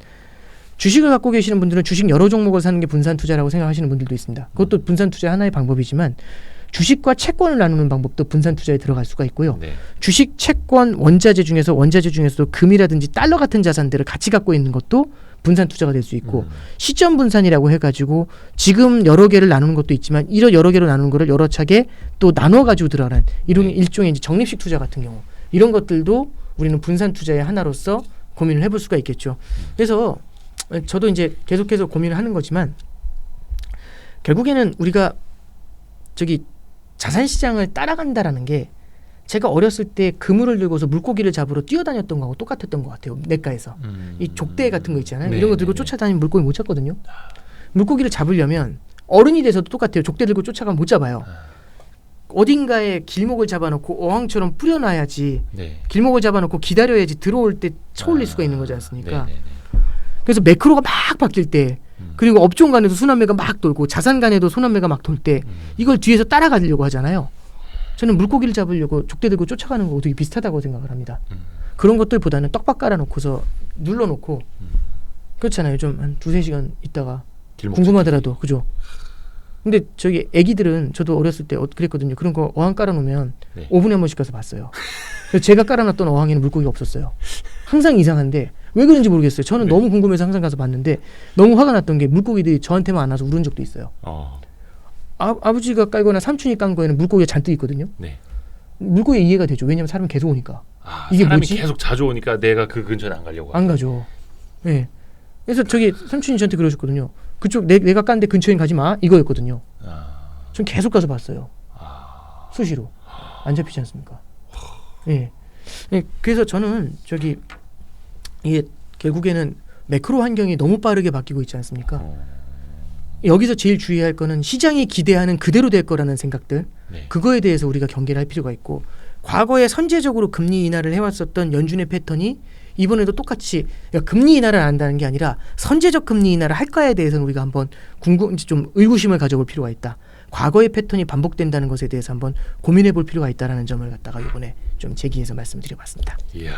주식을 갖고 계시는 분들은 주식 여러 종목을 사는 게 분산 투자라고 생각하시는 분들도 있습니다. 그것도 분산 투자 하나의 방법이지만, 주식과 채권을 나누는 방법도 분산 투자에 들어갈 수가 있고요. 네. 주식, 채권, 원자재 중에서도 금이라든지 달러 같은 자산들을 같이 갖고 있는 것도 분산 투자가 될 수 있고, 시점 분산이라고 해가지고 지금 여러 개를 나누는 것도 있지만, 이런 여러 개로 나누는 거를 여러 차게 또 나눠 가지고 들어가는 이런 네. 일종의 이제 적립식 투자 같은 경우, 이런 것들도 우리는 분산 투자의 하나로서 고민을 해볼 수가 있겠죠. 그래서 저도 이제 계속해서 고민을 하는 거지만, 결국에는 우리가 저기 자산 시장을 따라간다라는 게, 제가 어렸을 때 그물을 들고서 물고기를 잡으러 뛰어다녔던 거하고 똑같았던 것 같아요. 냇가에서 이 족대 같은 거 있잖아요. 네, 이런 거 들고 네, 쫓아다니면 물고기 못 잡거든요. 물고기를 잡으려면 어른이 돼서도 똑같아요. 족대 들고 쫓아가면 못 잡아요. 어딘가에 길목을 잡아놓고 어항처럼 뿌려놔야지, 네. 길목을 잡아놓고 기다려야지 들어올 때 쳐올릴 수가 있는 거지 않습니까? 네, 네, 그래서 매크로가 막 바뀔 때, 그리고 업종 간에도 순환매가 막 돌고 자산 간에도 순환매가 막 돌 때, 이걸 뒤에서 따라가려고 하잖아요. 저는 물고기를 잡으려고 족대 들고 쫓아가는 거고 되게 비슷하다고 생각을 합니다. 그런 것들보다는 떡밥 깔아놓고서 눌러놓고, 그렇잖아요. 좀 한 2-3시간 있다가 궁금하더라도, 그죠? 근데 저기 애기들은, 저도 어렸을 때 그랬거든요. 그런 거 어항 깔아놓으면 네. 5분에 한 번씩 가서 봤어요. 그래서 제가 깔아놨던 어항에는 물고기가 없었어요. 항상 이상한데 왜 그런지 모르겠어요. 저는 네. 너무 궁금해서 항상 가서 봤는데, 너무 화가 났던 게 물고기들이 저한테만 안 와서 울은 적도 있어요. 아버지가 깔거나 삼촌이 깐 거에는 물고기가 잔뜩 있거든요. 네. 물고기 이해가 되죠. 왜냐면 사람이 계속 오니까. 이게 사람이 뭐지? 계속 자주 오니까 내가 그 근처에 안 가려고. 안 가죠. 예. 그래서 저기 삼촌이 저한테 그러셨거든요. 그쪽 내가 깐데 근처엔 가지 마, 이거였거든요. 전 계속 가서 봤어요. 수시로. 안 잡히지 않습니까? 예. 예. 그래서 저는 저기 이게 결국에는 매크로 환경이 너무 빠르게 바뀌고 있지 않습니까? 여기서 제일 주의해야 할 거는 시장이 기대하는 그대로 될 거라는 생각들, 네. 그거에 대해서 우리가 경계를 할 필요가 있고, 과거에 선제적으로 금리 인하를 해왔었던 연준의 패턴이 이번에도 똑같이, 그러니까 금리 인하를 안 한다는 게 아니라 선제적 금리 인하를 할까에 대해서는 우리가 한번 좀 의구심을 가져볼 필요가 있다. 과거의 패턴이 반복된다는 것에 대해서 한번 고민해 볼 필요가 있다라는 점을 갖다가 이번에 좀 제기해서 말씀드려봤습니다. 이야.